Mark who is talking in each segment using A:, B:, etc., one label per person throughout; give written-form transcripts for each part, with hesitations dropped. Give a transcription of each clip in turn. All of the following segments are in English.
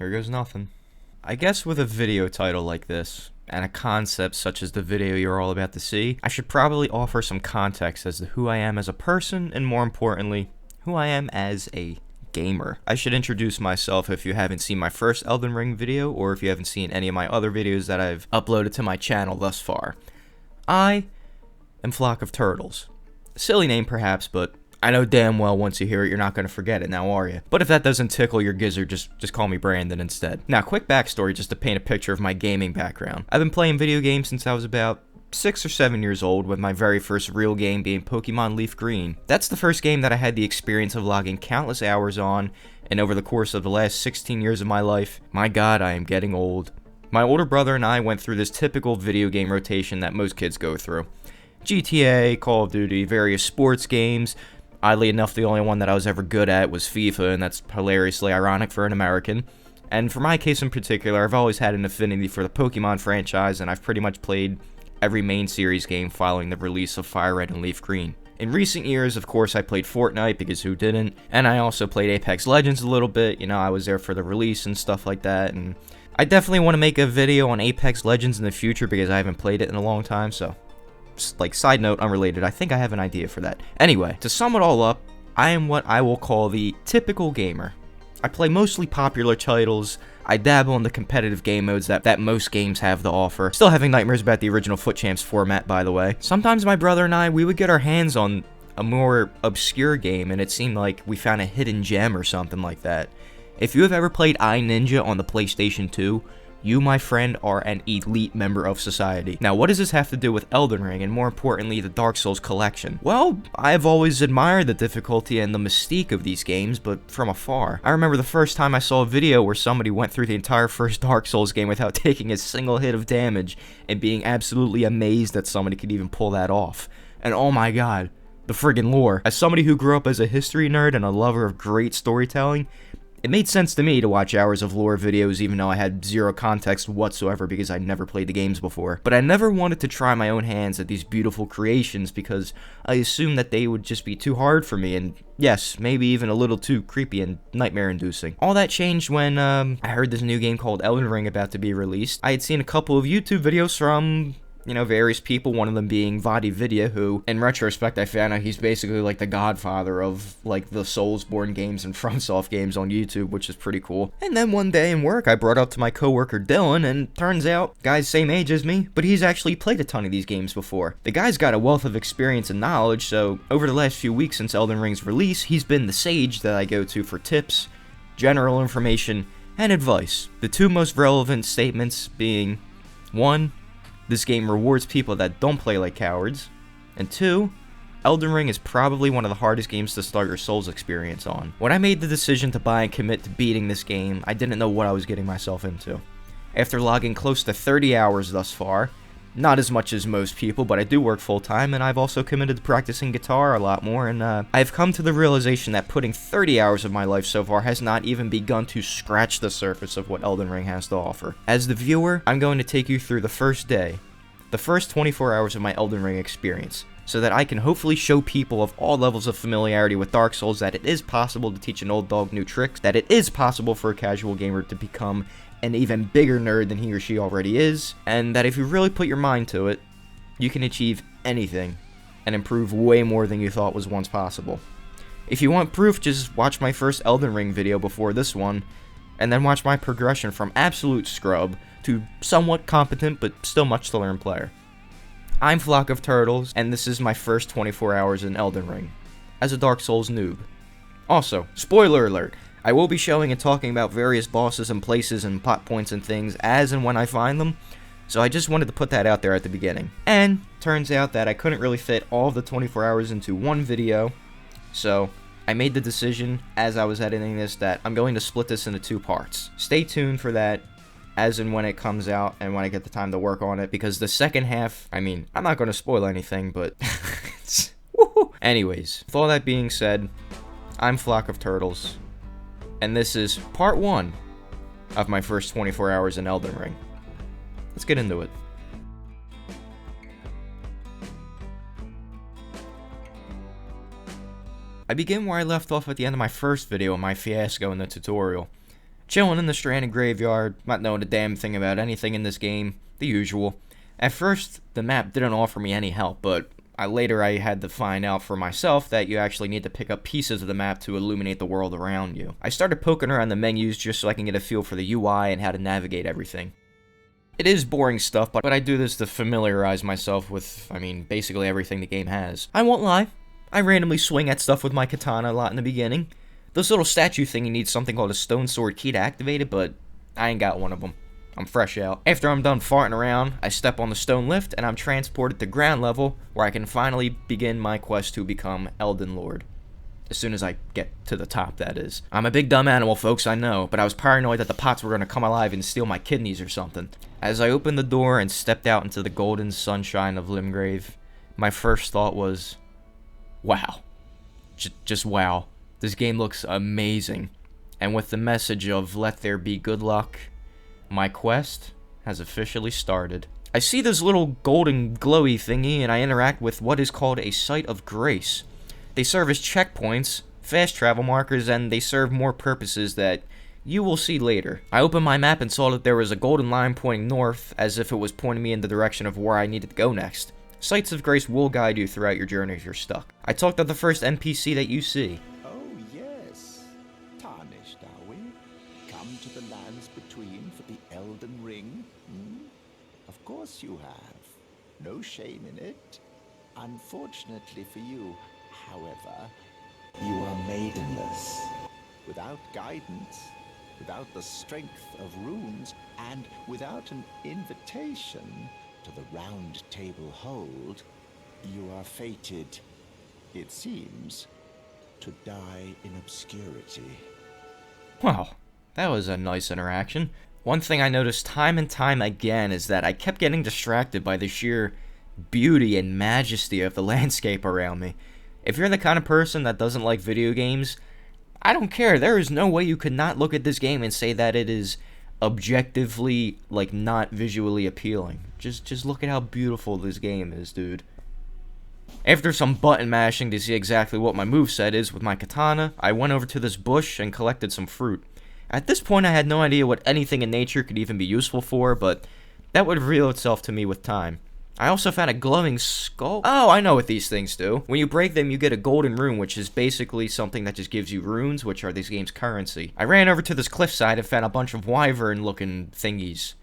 A: here goes nothing. I guess with a video title like this, and a concept such as the video you're all about to see, I should probably offer some context as to who I am as a person, and more importantly, who I am as a gamer. I should introduce myself if you haven't seen my first Elden Ring video, or if you haven't seen any of my other videos that I've uploaded to my channel thus far. I am Flock of Turtles. Silly name perhaps, but I know damn well once you hear it, you're not going to forget it now, are you? But if that doesn't tickle your gizzard, just call me Brandon instead. Now, quick backstory just to paint a picture of my gaming background. I've been playing video games since I was about 6 or 7 years old, with my very first real game being Pokemon Leaf Green. That's the first game that I had the experience of logging countless hours on, and over the course of the last 16 years of my life, my god, I am getting old. My older brother and I went through this typical video game rotation that most kids go through. GTA, Call of Duty, various sports games. Oddly enough, the only one that I was ever good at was FIFA, and that's hilariously ironic for an American. And for my case in particular, I've always had an affinity for the Pokemon franchise, and I've pretty much played every main series game following the release of Fire Red and Leaf Green. In recent years, of course, I played Fortnite, because who didn't? And I also played Apex Legends a little bit, you know, I was there for the release and stuff like that, and I definitely want to make a video on Apex Legends in the future, because I haven't played it in a long time, so like, side note, unrelated, I think I have an idea for that. Anyway, to sum it all up, I am what I will call the typical gamer. I play mostly popular titles, I dabble in the competitive game modes that most games have to offer. Still having nightmares about the original Foot Champs format, by the way. Sometimes my brother and I, we would get our hands on a more obscure game, and it seemed like we found a hidden gem or something like that. If you have ever played iNinja on the PlayStation 2, you, my friend, are an elite member of society. Now, what does this have to do with Elden Ring, and more importantly, the Dark Souls collection? Well, I've always admired the difficulty and the mystique of these games, but from afar. I remember the first time I saw a video where somebody went through the entire first Dark Souls game without taking a single hit of damage, and being absolutely amazed that somebody could even pull that off. And oh my god, the friggin' lore. As somebody who grew up as a history nerd and a lover of great storytelling, it made sense to me to watch hours of lore videos even though I had zero context whatsoever because I'd never played the games before. But I never wanted to try my own hands at these beautiful creations because I assumed that they would just be too hard for me and, yes, maybe even a little too creepy and nightmare-inducing. All that changed when I heard this new game called Elden Ring about to be released. I had seen a couple of YouTube videos from, you know, various people, one of them being VaatiVidya, who, in retrospect, I found out he's basically like the godfather of, like, the Soulsborne games and FromSoft games on YouTube, which is pretty cool. And then one day in work, I brought up to my coworker Dylan, and turns out, guy's same age as me, but he's actually played a ton of these games before. The guy's got a wealth of experience and knowledge, so over the last few weeks since Elden Ring's release, he's been the sage that I go to for tips, general information, and advice. The two most relevant statements being, 1, this game rewards people that don't play like cowards, and 2, Elden Ring is probably one of the hardest games to start your Souls experience on. When I made the decision to buy and commit to beating this game, I didn't know what I was getting myself into. After logging close to 30 hours thus far, not as much as most people, but I do work full-time, and I've also committed to practicing guitar a lot more, and I've come to the realization that putting 30 hours of my life so far has not even begun to scratch the surface of what Elden Ring has to offer. As the viewer, I'm going to take you through the first day, the first 24 hours of my Elden Ring experience, so that I can hopefully show people of all levels of familiarity with Dark Souls that it is possible to teach an old dog new tricks, that it is possible for a casual gamer to become an even bigger nerd than he or she already is, and that if you really put your mind to it, you can achieve anything and improve way more than you thought was once possible. If you want proof, just watch my first Elden Ring video before this one, and then watch my progression from absolute scrub to somewhat competent but still much to learn player. I'm Flock of Turtles, and this is my first 24 hours in Elden Ring, as a Dark Souls noob. Also, spoiler alert, I will be showing and talking about various bosses and places and plot points and things as and when I find them, so I just wanted to put that out there at the beginning. And turns out that I couldn't really fit all of the 24 hours into one video, so I made the decision as I was editing this that I'm going to split this into 2 parts. Stay tuned for that as and when it comes out and when I get the time to work on it, because the second half, I mean, I'm not going to spoil anything, but anyways, with all that being said, I'm Flock of Turtles, and this is part 1 of my first 24 hours in Elden Ring. Let's get into it. I begin where I left off at the end of my first video on my fiasco in the tutorial. Chilling in the stranded graveyard, not knowing a damn thing about anything in this game, the usual. At first, the map didn't offer me any help, but later I had to find out for myself that you actually need to pick up pieces of the map to illuminate the world around you. I started poking around the menus just so I can get a feel for the UI and how to navigate everything. It is boring stuff, but I do this to familiarize myself with, basically everything the game has. I won't lie, I randomly swing at stuff with my katana a lot in the beginning. This little statue thing, you need something called a stone sword key to activate it, but I ain't got one of them. I'm fresh out. After I'm done farting around, I step on the stone lift and I'm transported to ground level where I can finally begin my quest to become Elden Lord. As soon as I get to the top, that is. I'm a big dumb animal, folks, I know, but I was paranoid that the pots were going to come alive and steal my kidneys or something. As I opened the door and stepped out into the golden sunshine of Limgrave, my first thought was, wow. Just wow. This game looks amazing. And with the message of let there be good luck, my quest has officially started. I see this little golden glowy thingy and I interact with what is called a site of grace. They serve as checkpoints, fast travel markers, and they serve more purposes that you will see later. I opened my map and saw that there was a golden line pointing north as if it was pointing me in the direction of where I needed to go next. Sites of grace will guide you throughout your journey if you're stuck. I talked to the first NPC that you see.
B: Oh yes, tarnished are we? Come to the lands between for the Elden Ring? Of course you have. No shame in it. Unfortunately for you, however, you are maidenless. Without guidance, without the strength of runes, and without an invitation to the Round Table Hold, you are fated, it seems, to die in obscurity.
A: Wow, that was a nice interaction. One thing I noticed time and time again is that I kept getting distracted by the sheer beauty and majesty of the landscape around me. If you're the kind of person that doesn't like video games, I don't care. There is no way you could not look at this game and say that it is objectively, not visually appealing. Just look at how beautiful this game is, dude. After some button mashing to see exactly what my moveset is with my katana, I went over to this bush and collected some fruit. At this point, I had no idea what anything in nature could even be useful for, but that would reveal itself to me with time. I also found a glowing skull. Oh, I know what these things do. When you break them, you get a golden rune, which is basically something that just gives you runes, which are this game's currency. I ran over to this cliffside and found a bunch of wyvern-looking thingies.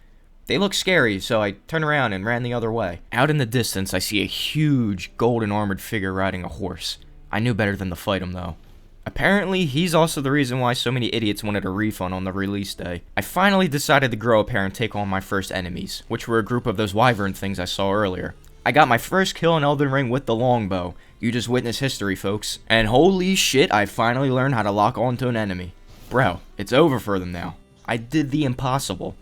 A: They look scary, so I turned around and ran the other way. Out in the distance, I see a huge golden armored figure riding a horse. I knew better than to fight him, though. Apparently, he's also the reason why so many idiots wanted a refund on the release day. I finally decided to grow a pair and take on my first enemies, which were a group of those wyvern things I saw earlier. I got my first kill in Elden Ring with the longbow. You just witness history, folks. And holy shit, I finally learned how to lock onto an enemy. Bro, it's over for them now. I did the impossible.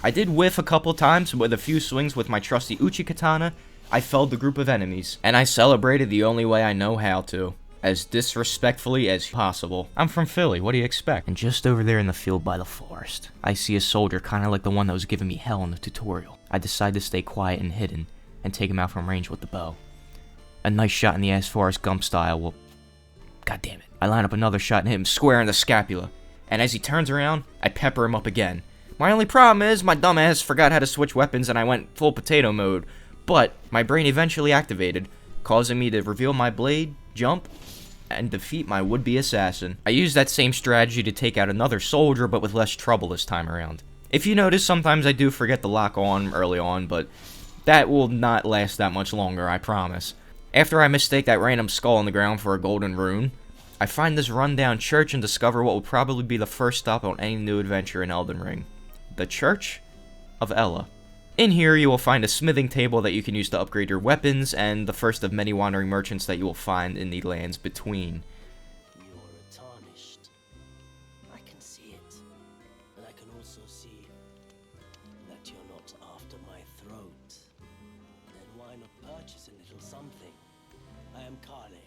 A: I did whiff a couple times, with a few swings with my trusty Uchi katana, I felled the group of enemies, and I celebrated the only way I know how to. As disrespectfully as possible. I'm from Philly, what do you expect? And just over there in the field by the forest, I see a soldier kinda like the one that was giving me hell in the tutorial. I decide to stay quiet and hidden, and take him out from range with the bow. A nice shot in the ass Forrest Gump style will... God damn it. I line up another shot and hit him square in the scapula, and as he turns around, I pepper him up again. My only problem is my dumbass forgot how to switch weapons and I went full potato mode, but my brain eventually activated, causing me to reveal my blade, jump, and defeat my would-be assassin. I used that same strategy to take out another soldier, but with less trouble this time around. If you notice, sometimes I do forget to lock on early on, but that will not last that much longer, I promise. After I mistake that random skull on the ground for a golden rune, I find this rundown church and discover what will probably be the first stop on any new adventure in Elden Ring. The Church of Ella. In here, you will find a smithing table that you can use to upgrade your weapons, and the first of many wandering merchants that you will find in the lands between.
C: You're tarnished. I can see it. And I can also see that you're not after my throat. Then why not purchase a little something? I am Kale,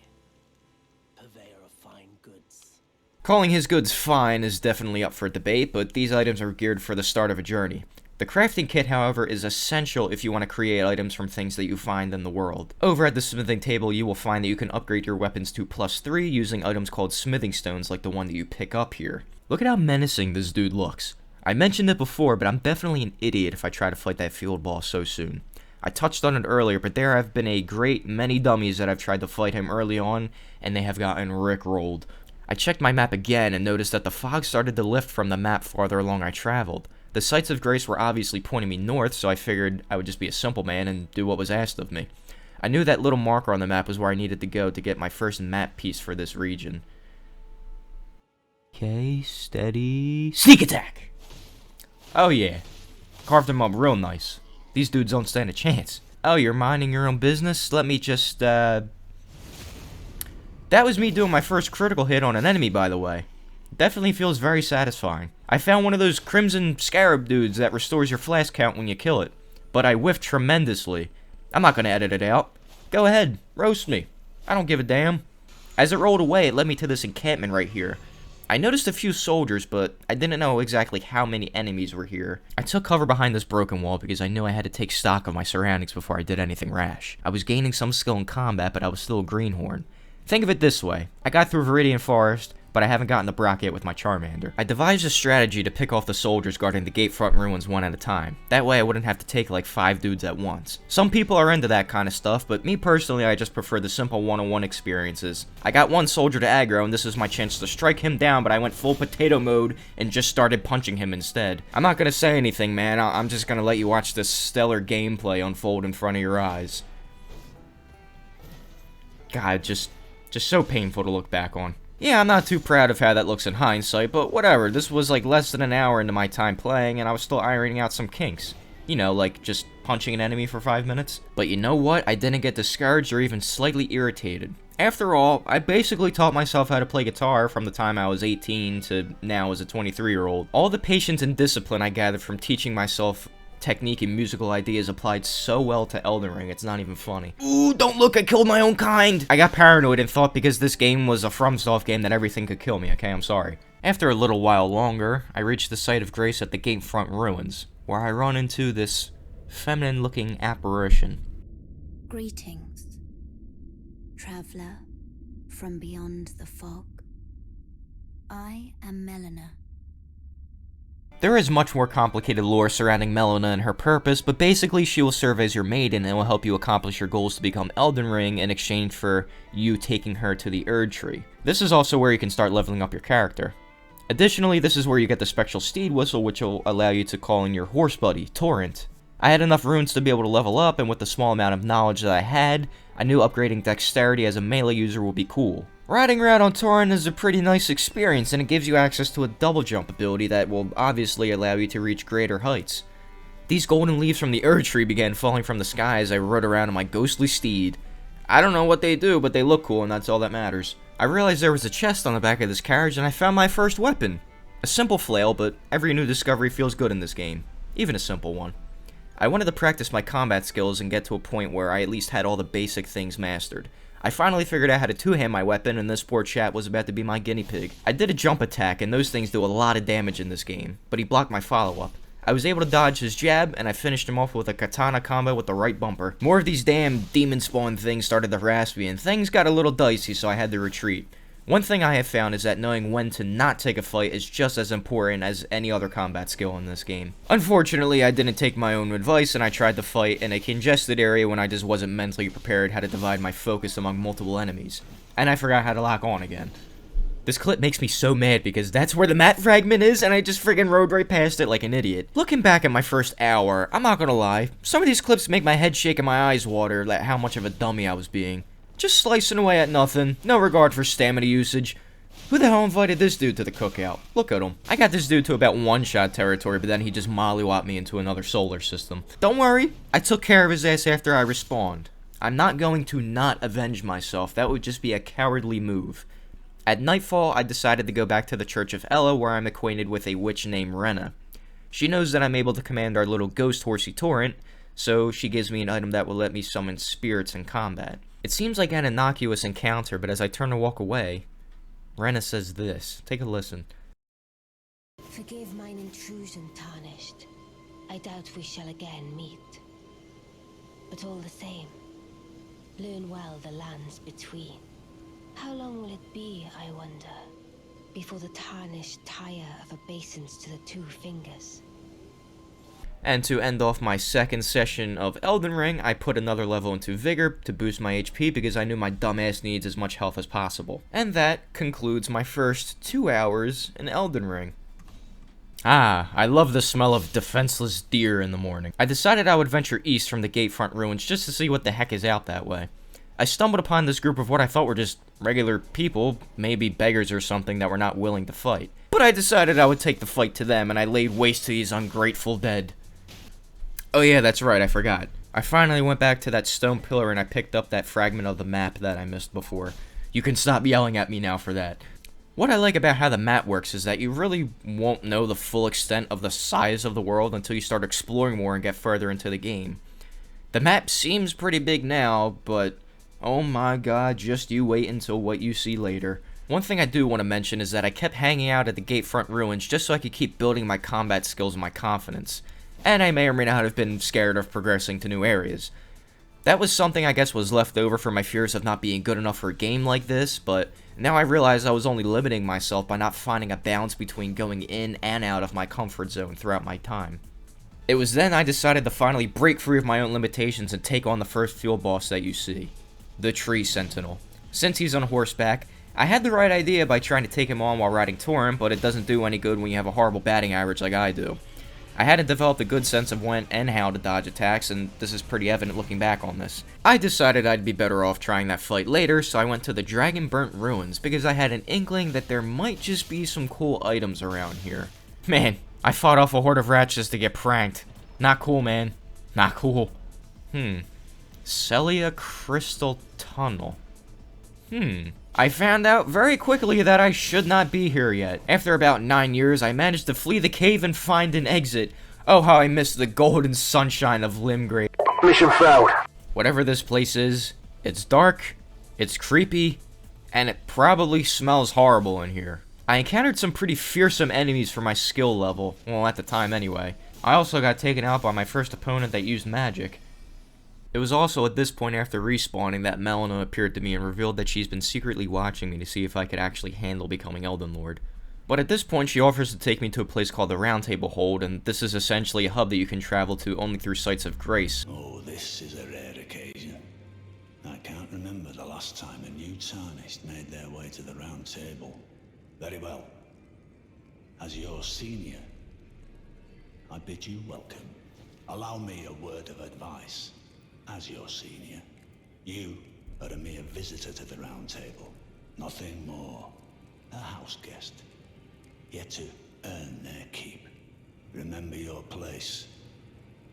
C: purveyor of fine goods.
A: Calling his goods fine is definitely up for debate, but these items are geared for the start of a journey. The crafting kit, however, is essential if you want to create items from things that you find in the world. Over at the smithing table, you will find that you can upgrade your weapons to +3 using items called smithing stones like the one that you pick up here. Look at how menacing this dude looks. I mentioned it before, but I'm definitely an idiot if I try to fight that field boss so soon. I touched on it earlier, but there have been a great many dummies that I've tried to fight him early on, and they have gotten rickrolled. I checked my map again and noticed that the fog started to lift from the map farther along I traveled. The sights of grace were obviously pointing me north, so I figured I would just be a simple man and do what was asked of me. I knew that little marker on the map was where I needed to go to get my first map piece for this region. Okay, steady. Sneak attack! Oh yeah. Carved him up real nice. These dudes don't stand a chance. Oh, you're minding your own business? Let me just, That was me doing my first critical hit on an enemy, by the way. Definitely feels very satisfying. I found one of those crimson scarab dudes that restores your flask count when you kill it, but I whiffed tremendously. I'm not gonna edit it out. Go ahead, roast me. I don't give a damn. As it rolled away, it led me to this encampment right here. I noticed a few soldiers, but I didn't know exactly how many enemies were here. I took cover behind this broken wall because I knew I had to take stock of my surroundings before I did anything rash. I was gaining some skill in combat, but I was still a greenhorn. Think of it this way. I got through Viridian Forest, but I haven't gotten the Brock yet with my Charmander. I devised a strategy to pick off the soldiers guarding the gatefront ruins one at a time. That way I wouldn't have to take like 5 dudes at once. Some people are into that kind of stuff, but me personally, I just prefer the simple one-on-one experiences. I got one soldier to aggro, and this is my chance to strike him down, but I went full potato mode and just started punching him instead. I'm not gonna say anything, man. I'm just gonna let you watch this stellar gameplay unfold in front of your eyes. God, just so painful to look back on. Yeah, I'm not too proud of how that looks in hindsight, but whatever. This was like less than an hour into my time playing, and I was still ironing out some kinks. You know, like just punching an enemy for 5 minutes. But you know what? I didn't get discouraged or even slightly irritated. After all, I basically taught myself how to play guitar from the time I was 18 to now as a 23-year-old. All the patience and discipline I gathered from teaching myself technique and musical ideas applied so well to Elden Ring, it's not even funny. Ooh, don't look, I killed my own kind! I got paranoid and thought because this game was a FromSoft game that everything could kill me, okay? I'm sorry. After a little while longer, I reached the site of grace at the gatefront ruins, where I run into this feminine-looking apparition.
D: Greetings, traveler from beyond the fog. I am Melina.
A: There is much more complicated lore surrounding Melina and her purpose, but basically she will serve as your maiden and will help you accomplish your goals to become Elden Ring in exchange for you taking her to the Erd Tree. This is also where you can start leveling up your character. Additionally, this is where you get the Spectral Steed Whistle, which will allow you to call in your horse buddy, Torrent. I had enough runes to be able to level up, and with the small amount of knowledge that I had, I knew upgrading dexterity as a melee user would be cool. Riding around on Torrent is a pretty nice experience, and it gives you access to a double jump ability that will obviously allow you to reach greater heights. These golden leaves from the Erd Tree began falling from the sky as I rode around on my ghostly steed. I don't know what they do, but they look cool, and that's all that matters. I realized there was a chest on the back of this carriage, and I found my first weapon. A simple flail, but every new discovery feels good in this game. Even a simple one. I wanted to practice my combat skills and get to a point where I at least had all the basic things mastered. I finally figured out how to two-hand my weapon, and this poor chap was about to be my guinea pig. I did a jump attack, and those things do a lot of damage in this game, but he blocked my follow-up. I was able to dodge his jab, and I finished him off with a katana combo with the right bumper. More of these damn demon spawn things started to harass me, and things got a little dicey, so I had to retreat. One thing I have found is that knowing when to not take a fight is just as important as any other combat skill in this game. Unfortunately, I didn't take my own advice and I tried to fight in a congested area when I just wasn't mentally prepared how to divide my focus among multiple enemies. And I forgot how to lock on again. This clip makes me so mad because that's where the map fragment is and I just friggin' rode right past it like an idiot. Looking back at my first hour, I'm not gonna lie, some of these clips make my head shake and my eyes water at how much of a dummy I was being. Just slicing away at nothing, no regard for stamina usage. Who the hell invited this dude to the cookout? Look at him. I got this dude to about one-shot territory, but then he just mollywopped me into another solar system. Don't worry, I took care of his ass after I respawned. I'm not going to not avenge myself, that would just be a cowardly move. At nightfall, I decided to go back to the Church of Ella, where I'm acquainted with a witch named Rena. She knows that I'm able to command our little ghost horsey Torrent, so she gives me an item that will let me summon spirits in combat. It seems like an innocuous encounter, but as I turn to walk away, Rena says this. Take a listen.
D: Forgive mine intrusion, Tarnished. I doubt we shall again meet. But all the same, learn well the lands between. How long will it be, I wonder, before the tarnished tire of obeisance to the two fingers?
A: And to end off my second session of Elden Ring, I put another level into Vigor to boost my HP because I knew my dumbass needs as much health as possible. And that concludes my first 2 hours in Elden Ring. Ah, I love the smell of defenseless deer in the morning. I decided I would venture east from the Gatefront ruins just to see what the heck is out that way. I stumbled upon this group of what I thought were just regular people, maybe beggars or something that were not willing to fight. But I decided I would take the fight to them, and I laid waste to these ungrateful dead. Oh yeah, that's right, I forgot. I finally went back to that stone pillar and I picked up that fragment of the map that I missed before. You can stop yelling at me now for that. What I like about how the map works is that you really won't know the full extent of the size of the world until you start exploring more and get further into the game. The map seems pretty big now, but oh my god, just you wait until what you see later. One thing I do want to mention is that I kept hanging out at the Gatefront ruins just so I could keep building my combat skills and my confidence. And I may or may not have been scared of progressing to new areas. That was something I guess was left over from my fears of not being good enough for a game like this, but now I realize I was only limiting myself by not finding a balance between going in and out of my comfort zone throughout my time. It was then I decided to finally break free of my own limitations and take on the first field boss that you see, the Tree Sentinel. Since he's on horseback, I had the right idea by trying to take him on while riding Torrent, but it doesn't do any good when you have a horrible batting average like I do. I hadn't developed a good sense of when and how to dodge attacks, and this is pretty evident looking back on this. I decided I'd be better off trying that fight later, so I went to the Dragon Burnt Ruins, because I had an inkling that there might just be some cool items around here. Man, I fought off a horde of rats just to get pranked. Not cool, man. Not cool. Celia Crystal Tunnel. I found out very quickly that I should not be here yet. After about 9 years, I managed to flee the cave and find an exit. Oh, how I miss the golden sunshine of Limgrave.
E: Mission failed.
A: Whatever this place is, it's dark, it's creepy, and it probably smells horrible in here. I encountered some pretty fearsome enemies for my skill level, well, at the time anyway. I also got taken out by my first opponent that used magic. It was also at this point after respawning that Melina appeared to me and revealed that she's been secretly watching me to see if I could actually handle becoming Elden Lord. But at this point she offers to take me to a place called the Round Table Hold, and this is essentially a hub that you can travel to only through sites of grace.
F: Oh, this is a rare occasion. I can't remember the last time a new Tarnished made their way to the Round Table. Very well. As your senior, I bid you welcome. Allow me a word of advice. As your senior, you are a mere visitor to the Round Table. Nothing more. A house guest. Yet to earn their keep. Remember your place,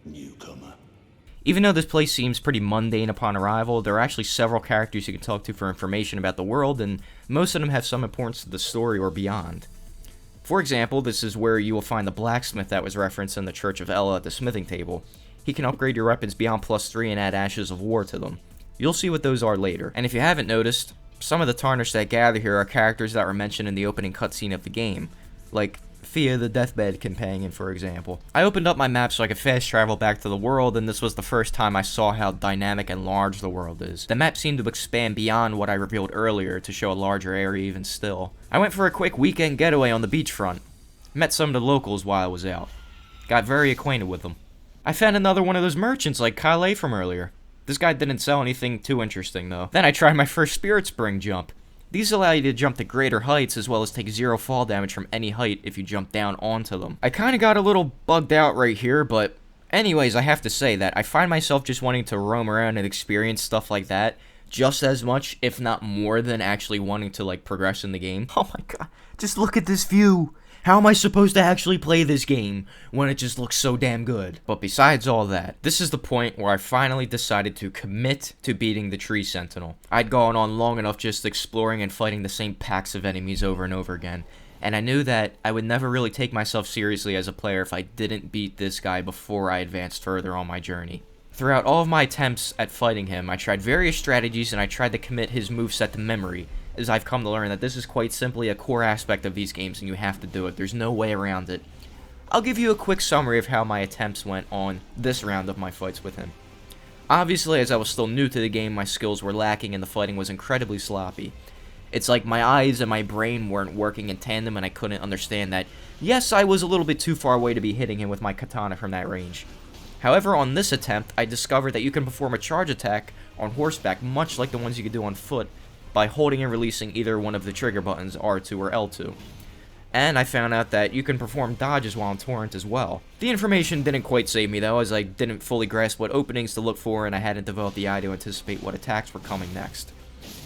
F: newcomer.
A: Even though this place seems pretty mundane upon arrival, there are actually several characters you can talk to for information about the world, and most of them have some importance to the story or beyond. For example, this is where you will find the blacksmith that was referenced in the Church of Ella at the smithing table. He can upgrade your weapons beyond +3 and add Ashes of War to them. You'll see what those are later. And if you haven't noticed, some of the Tarnished that gather here are characters that were mentioned in the opening cutscene of the game, like Thea the Deathbed Companion, for example. I opened up my map so I could fast travel back to the world, and this was the first time I saw how dynamic and large the world is. The map seemed to expand beyond what I revealed earlier to show a larger area even still. I went for a quick weekend getaway on the beachfront. Met some of the locals while I was out. Got very acquainted with them. I found another one of those merchants like Kale from earlier. This guy didn't sell anything too interesting though. Then I tried my first Spirit Spring jump. These allow you to jump to greater heights as well as take 0 fall damage from any height if you jump down onto them. I kinda got a little bugged out right here, but anyways, I have to say that I find myself just wanting to roam around and experience stuff like that just as much, if not more, than actually wanting to like progress in the game. Oh my god, just look at this view! How am I supposed to actually play this game when it just looks so damn good? But besides all that, this is the point where I finally decided to commit to beating the Tree Sentinel. I'd gone on long enough just exploring and fighting the same packs of enemies over and over again, and I knew that I would never really take myself seriously as a player if I didn't beat this guy before I advanced further on my journey. Throughout all of my attempts at fighting him, I tried various strategies and I tried to commit his moveset to memory, as I've come to learn that this is quite simply a core aspect of these games and you have to do it. There's no way around it. I'll give you a quick summary of how my attempts went on this round of my fights with him. Obviously, as I was still new to the game, my skills were lacking and the fighting was incredibly sloppy. It's like my eyes and my brain weren't working in tandem and I couldn't understand that, yes, I was a little bit too far away to be hitting him with my katana from that range. However, on this attempt, I discovered that you can perform a charge attack on horseback much like the ones you could do on foot by holding and releasing either one of the trigger buttons, R2 or L2. And I found out that you can perform dodges while on torrent as well. The information didn't quite save me though, as I didn't fully grasp what openings to look for and I hadn't developed the eye to anticipate what attacks were coming next.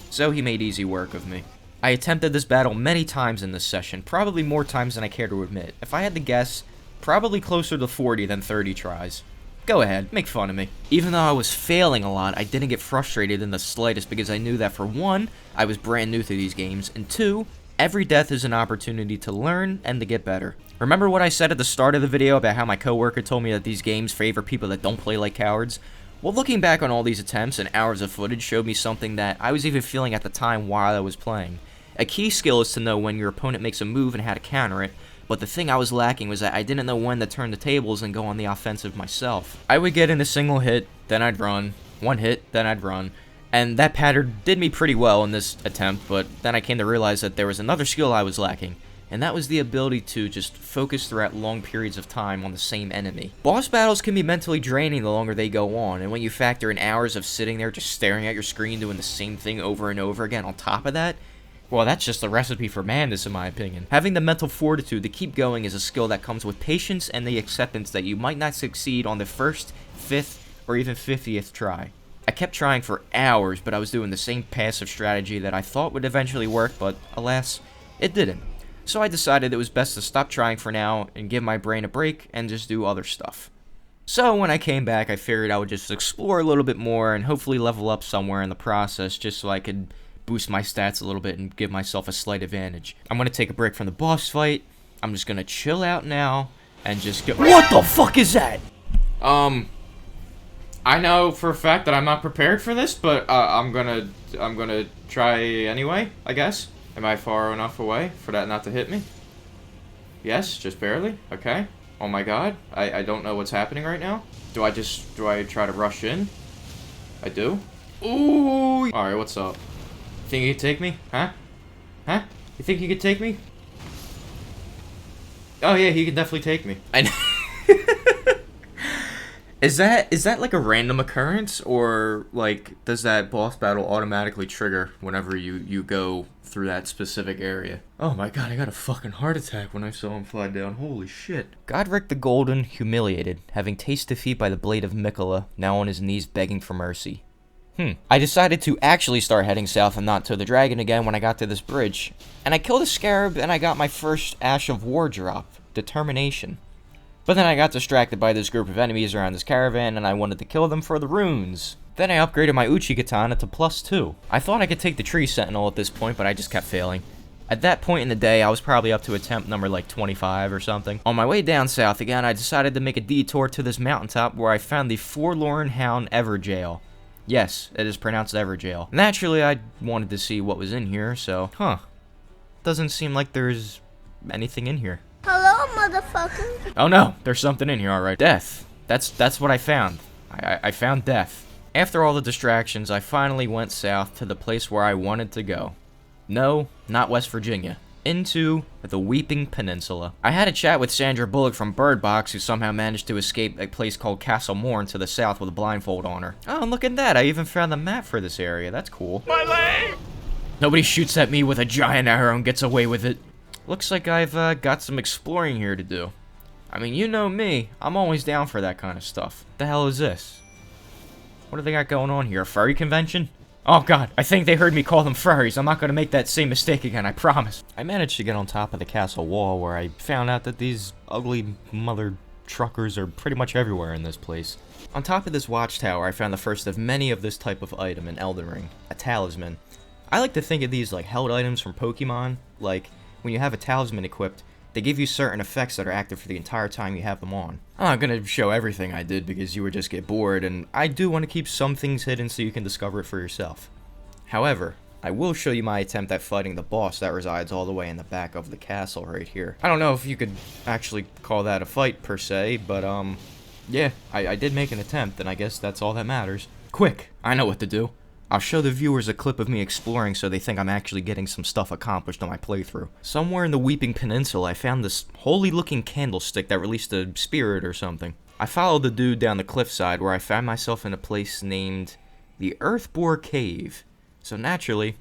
A: So he made easy work of me. I attempted this battle many times in this session, probably more times than I care to admit. If I had to guess, probably closer to 40 than 30 tries. Go ahead, make fun of me. Even though I was failing a lot, I didn't get frustrated in the slightest because I knew that for one, I was brand new to these games, and two, every death is an opportunity to learn and to get better. Remember what I said at the start of the video about how my coworker told me that these games favor people that don't play like cowards? Well, looking back on all these attempts and hours of footage showed me something that I was even feeling at the time while I was playing. A key skill is to know when your opponent makes a move and how to counter it, but the thing I was lacking was that I didn't know when to turn the tables and go on the offensive myself. I would get in a single hit, then I'd run, one hit, then I'd run, and that pattern did me pretty well in this attempt, but then I came to realize that there was another skill I was lacking, and that was the ability to just focus throughout long periods of time on the same enemy. Boss battles can be mentally draining the longer they go on, and when you factor in hours of sitting there just staring at your screen doing the same thing over and over again on top of that, well, that's just a recipe for madness in my opinion. Having the mental fortitude to keep going is a skill that comes with patience and the acceptance that you might not succeed on the first, 5th, or even 50th try. I kept trying for hours, but I was doing the same passive strategy that I thought would eventually work, but alas, it didn't. So I decided it was best to stop trying for now and give my brain a break and just do other stuff. So when I came back, I figured I would just explore a little bit more and hopefully level up somewhere in the process just so I could boost my stats a little bit and give myself a slight advantage. I'm going to take a break from the boss fight. I'm just going to chill out now and just go— What the fuck is that? I know for a fact that I'm not prepared for this, but I'm gonna try anyway, I guess. Am I far enough away for that not to hit me? Yes, just barely. Okay. Oh my god. I don't know what's happening right now. Do I try to rush in? I do. Ooh. Alright, what's up? Think you could take me? Huh? Huh? You think you could take me? Oh yeah, he can definitely take me. Is that like a random occurrence, or like does that boss battle automatically trigger whenever you go through that specific area? Oh my god, I got a fucking heart attack when I saw him fly down. Holy shit. Godric the Golden, humiliated, having tasted defeat by the blade of Mikola, now on his knees begging for mercy. I decided to actually start heading south and not to the dragon again when I got to this bridge. And I killed a scarab and I got my first Ash of War drop, Determination. But then I got distracted by this group of enemies around this caravan and I wanted to kill them for the runes. Then I upgraded my Uchi Katana to +2. I thought I could take the Tree Sentinel at this point, but I just kept failing. At that point in the day, I was probably up to attempt number like 25 or something. On my way down south again, I decided to make a detour to this mountaintop where I found the Forlorn Hound Everjail. Yes, it is pronounced Everjail. Naturally, I wanted to see what was in here, so— Doesn't seem like there's anything in here.
E: Hello, motherfucker.
A: Oh no, there's something in here, alright. Death. That's what I found. I found death. After all the distractions, I finally went south to the place where I wanted to go. No, not West Virginia. Into the Weeping Peninsula. I had a chat with Sandra Bullock from Bird Box, who somehow managed to escape a place called Castle Morn to the south with a blindfold on her. Oh, and look at that, I even found the map for this area. That's cool. My leg! Nobody shoots at me with a giant arrow and gets away with it. Looks like I've got some exploring here to do. I mean, you know me, I'm always down for that kind of stuff. What the hell is this? What do they got going on here, a furry convention? Oh god, I think they heard me call them furries. I'm not gonna make that same mistake again, I promise. I managed to get on top of the castle wall where I found out that these ugly mother truckers are pretty much everywhere in this place. On top of this watchtower, I found the first of many of this type of item in Elden Ring, a talisman. I like to think of these like held items from Pokemon, like when you have a talisman equipped, they give you certain effects that are active for the entire time you have them on. I'm not gonna show everything I did because you would just get bored, and I do want to keep some things hidden so you can discover it for yourself. However, I will show you my attempt at fighting the boss that resides all the way in the back of the castle right here. I don't know if you could actually call that a fight per se, but yeah, I did make an attempt, and I guess that's all that matters. Quick, I know what to do. I'll show the viewers a clip of me exploring so they think I'm actually getting some stuff accomplished on my playthrough. Somewhere in the Weeping Peninsula, I found this holy-looking candlestick that released a spirit or something. I followed the dude down the cliffside where I found myself in a place named the Earthbore Cave. So naturally,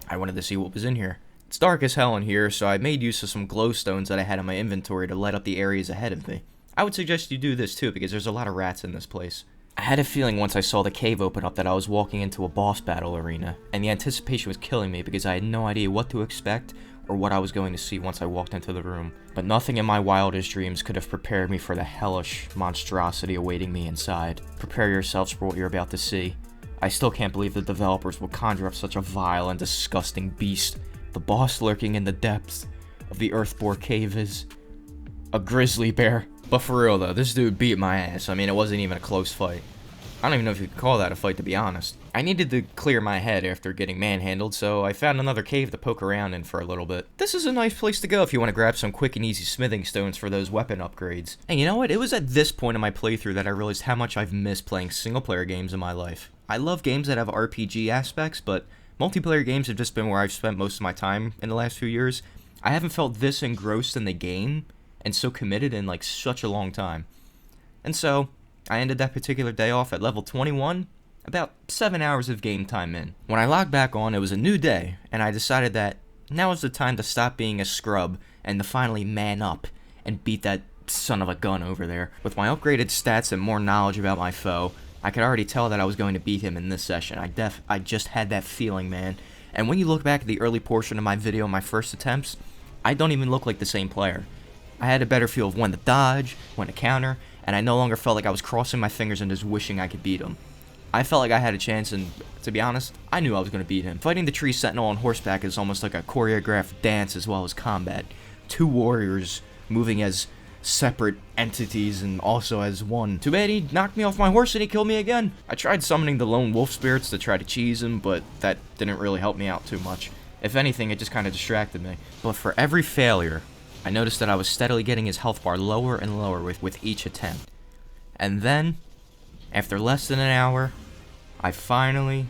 A: I wanted to see what was in here. It's dark as hell in here, so I made use of some glowstones that I had in my inventory to light up the areas ahead of me. I would suggest you do this too, because there's a lot of rats in this place. I had a feeling once I saw the cave open up that I was walking into a boss battle arena, and the anticipation was killing me because I had no idea what to expect or what I was going to see once I walked into the room. But nothing in my wildest dreams could have prepared me for the hellish monstrosity awaiting me inside. Prepare yourselves for what you're about to see. I still can't believe the developers would conjure up such a vile and disgusting beast. The boss lurking in the depths of the Earthbore Cave is a grizzly bear. But for real though, this dude beat my ass. I mean, it wasn't even a close fight. I don't even know if you could call that a fight, to be honest. I needed to clear my head after getting manhandled, so I found another cave to poke around in for a little bit. This is a nice place to go if you want to grab some quick and easy smithing stones for those weapon upgrades. And you know what? It was at this point in my playthrough that I realized how much I've missed playing single-player games in my life. I love games that have RPG aspects, but multiplayer games have just been where I've spent most of my time in the last few years. I haven't felt this engrossed in the game and so committed in like such a long time. And so, I ended that particular day off at level 21, about 7 hours of game time in. When I logged back on, it was a new day, and I decided that now is the time to stop being a scrub and to finally man up and beat that son of a gun over there. With my upgraded stats and more knowledge about my foe, I could already tell that I was going to beat him in this session. I just had that feeling, man. And when you look back at the early portion of my video, my first attempts, I don't even look like the same player. I had a better feel of when to dodge, when to counter, and I no longer felt like I was crossing my fingers and just wishing I could beat him. I felt like I had a chance, and to be honest, I knew I was going to beat him. Fighting the tree sentinel on horseback is almost like a choreographed dance as well as combat. Two warriors moving as separate entities and also as one. Too bad he knocked me off my horse and he killed me again. I tried summoning the lone wolf spirits to try to cheese him, but that didn't really help me out too much. If anything, it just kind of distracted me. But for every failure, I noticed that I was steadily getting his health bar lower and lower with each attempt. And then, after less than an hour, I finally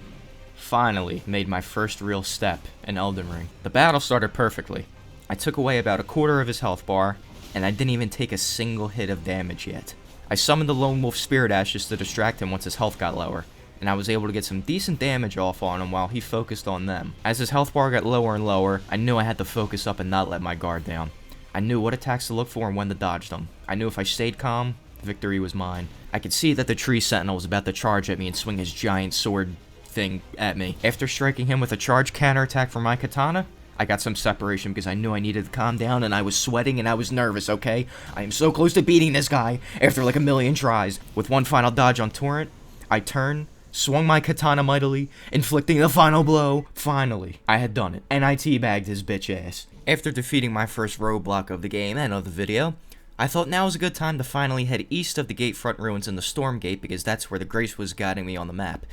A: made my first real step in Elden Ring. The battle started perfectly. I took away about a quarter of his health bar, and I didn't even take a single hit of damage yet. I summoned the Lone Wolf Spirit Ashes to distract him once his health got lower, and I was able to get some decent damage off on him while he focused on them. As his health bar got lower and lower, I knew I had to focus up and not let my guard down. I knew what attacks to look for and when to dodge them. I knew if I stayed calm, victory was mine. I could see that the tree sentinel was about to charge at me and swing his giant sword thing at me. After striking him with a charge counterattack from my katana, I got some separation because I knew I needed to calm down, and I was sweating and I was nervous, okay? I am so close to beating this guy after like a million tries. With one final dodge on Torrent, I turned, swung my katana mightily, inflicting the final blow. Finally, I had done it, and I teabagged his bitch ass. After defeating my first roadblock of the game and of the video, I thought now was a good time to finally head east of the Gatefront Ruins in the Storm Gate because that's where the Grace was guiding me on the map.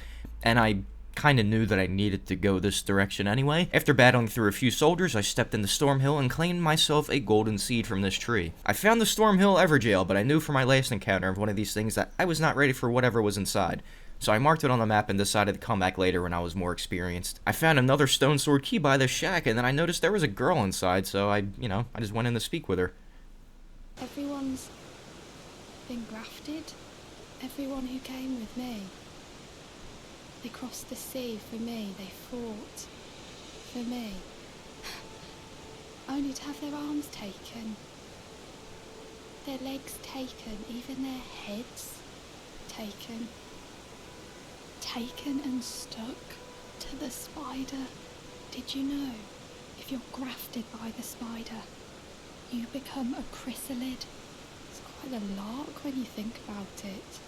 A: And I kinda knew that I needed to go this direction anyway. After battling through a few soldiers, I stepped into Storm Hill and claimed myself a golden seed from this tree. I found the Storm Hill Everjail, but I knew from my last encounter of one of these things that I was not ready for whatever was inside. So I marked it on the map and decided to come back later when I was more experienced. I found another stone sword key by the shack, and then I noticed there was a girl inside, so I just went in to speak with her.
G: Everyone's been grafted. Everyone who came with me. They crossed the sea for me. They fought for me. Only to have their arms taken. Their legs taken. Even their heads taken. Taken and stuck to the spider. Did you know? If you're grafted by the spider, you become a chrysalid. It's quite a lark when you think about it.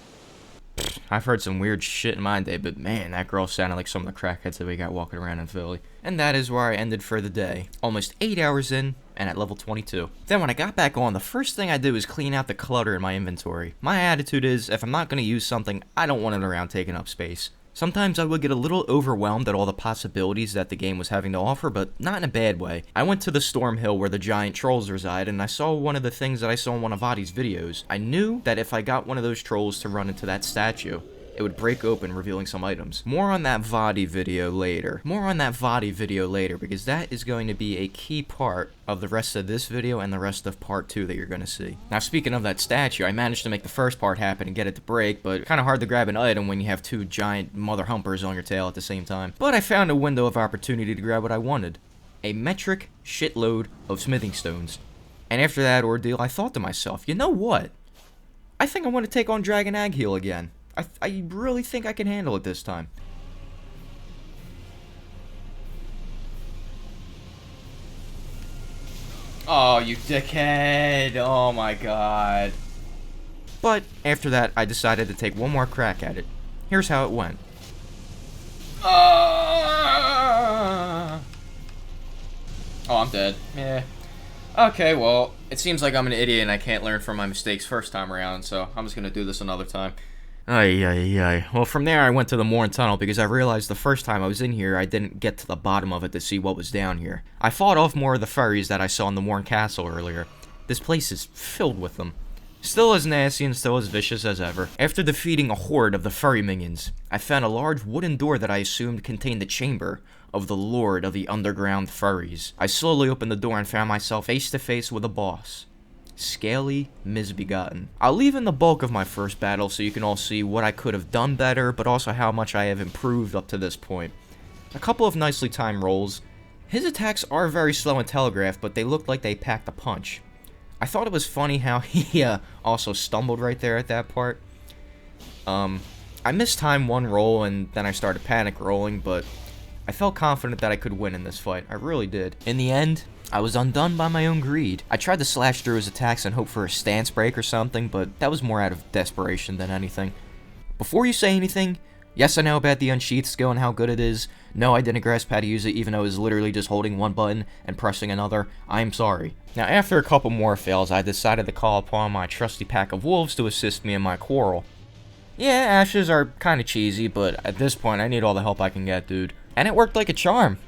A: I've heard some weird shit in my day, but man, that girl sounded like some of the crackheads that we got walking around in Philly. And that is where I ended for the day. Almost 8 hours in, and at level 22. Then when I got back on, the first thing I did was clean out the clutter in my inventory. My attitude is, if I'm not going to use something, I don't want it around taking up space. Sometimes I would get a little overwhelmed at all the possibilities that the game was having to offer, but not in a bad way. I went to the Storm Hill where the giant trolls reside, and I saw one of the things that I saw in one of Vadi's videos. I knew that if I got one of those trolls to run into that statue, it would break open, revealing some items. More on that Vadi video later. Because that is going to be a key part of the rest of this video and the rest of part 2 that you're going to see. Now, speaking of that statue, I managed to make the first part happen and get it to break, but kind of hard to grab an item when you have two giant mother humpers on your tail at the same time. But I found a window of opportunity to grab what I wanted. A metric shitload of smithing stones. And after that ordeal, I thought to myself, you know what? I think I want to take on Dragon Agheel again. I really think I can handle it this time. Oh, you dickhead. Oh my god. But after that, I decided to take one more crack at it. Here's how it went. Oh, I'm dead. Yeah. Okay, well, it seems like I'm an idiot and I can't learn from my mistakes first time around, so I'm just gonna do this another time. Ay. Well, from there I went to the Morn Tunnel because I realized the first time I was in here I didn't get to the bottom of it to see what was down here. I fought off more of the furries that I saw in the Morn Castle earlier. This place is filled with them. Still as nasty and still as vicious as ever. After defeating a horde of the furry minions, I found a large wooden door that I assumed contained the chamber of the Lord of the Underground Furries. I slowly opened the door and found myself face to face with a boss. Scaly Misbegotten. I'll leave in the bulk of my first battle so you can all see what I could have done better, but also how much I have improved up to this point. A couple of nicely timed rolls. His attacks are very slow and telegraphed, but they looked like they packed a punch. I thought it was funny how he also stumbled right there at that part. I mistimed one roll and then I started panic rolling, but I felt confident that I could win in this fight. I really did. In the end, I was undone by my own greed. I tried to slash through his attacks and hope for a stance break or something, but that was more out of desperation than anything. Before you say anything, yes, I know about the Unsheath skill and how good it is. No, I didn't grasp how to use it even though it was literally just holding one button and pressing another. I'm sorry. Now, after a couple more fails, I decided to call upon my trusty pack of wolves to assist me in my quarrel. Yeah, ashes are kinda cheesy, but at this point, I need all the help I can get, dude. And it worked like a charm.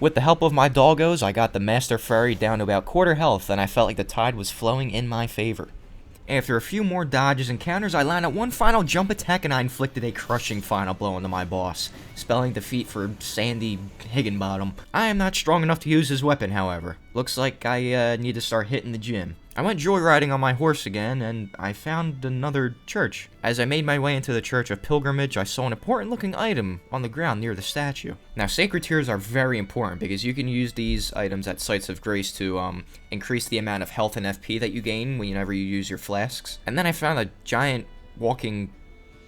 A: With the help of my doggos, I got the Master Furry down to about quarter health, and I felt like the tide was flowing in my favor. After a few more dodges and counters, I landed one final jump attack and I inflicted a crushing final blow into my boss, spelling defeat for Sandy Higginbottom. I am not strong enough to use his weapon, however. Looks like I need to start hitting the gym. I went joyriding on my horse again, and I found another church. As I made my way into the Church of Pilgrimage, I saw an important-looking item on the ground near the statue. Now, sacred tears are very important because you can use these items at sites of grace to increase the amount of health and FP that you gain whenever you use your flasks. And then I found a giant walking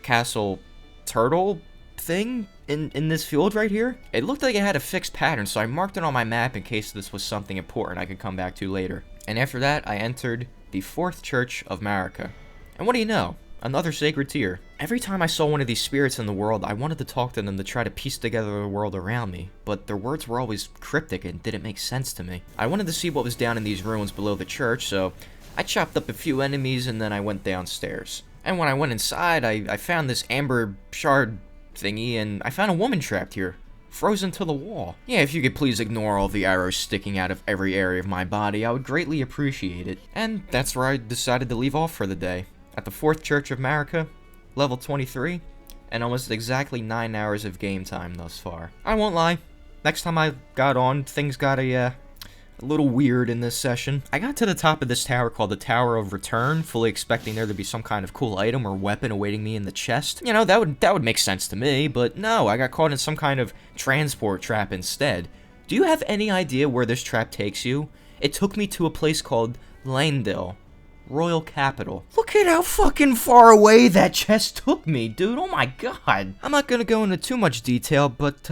A: castle turtle thing in this field right here. It looked like it had a fixed pattern, so I marked it on my map in case this was something important I could come back to later. And after that, I entered the 4th Church of Marika. And what do you know? Another sacred tear. Every time I saw one of these spirits in the world, I wanted to talk to them to try to piece together the world around me, but their words were always cryptic and didn't make sense to me. I wanted to see what was down in these ruins below the church, so I chopped up a few enemies and then I went downstairs. And when I went inside, I found this amber shard thingy, and I found a woman trapped here. Frozen to the wall. Yeah, if you could please ignore all the arrows sticking out of every area of my body, I would greatly appreciate it. And that's where I decided to leave off for the day. At the 4th Church of Marika, level 23, and almost exactly 9 hours of game time thus far. I won't lie, next time I got on, things got a little weird in this session. I got to the top of this tower called the Tower of Return, fully expecting there to be some kind of cool item or weapon awaiting me in the chest. You know, that would make sense to me, but no, I got caught in some kind of transport trap instead. Do you have any idea where this trap takes you? It took me to a place called Landil, Royal Capital. Look at how fucking far away that chest took me, dude. Oh my god. I'm not gonna go into too much detail, but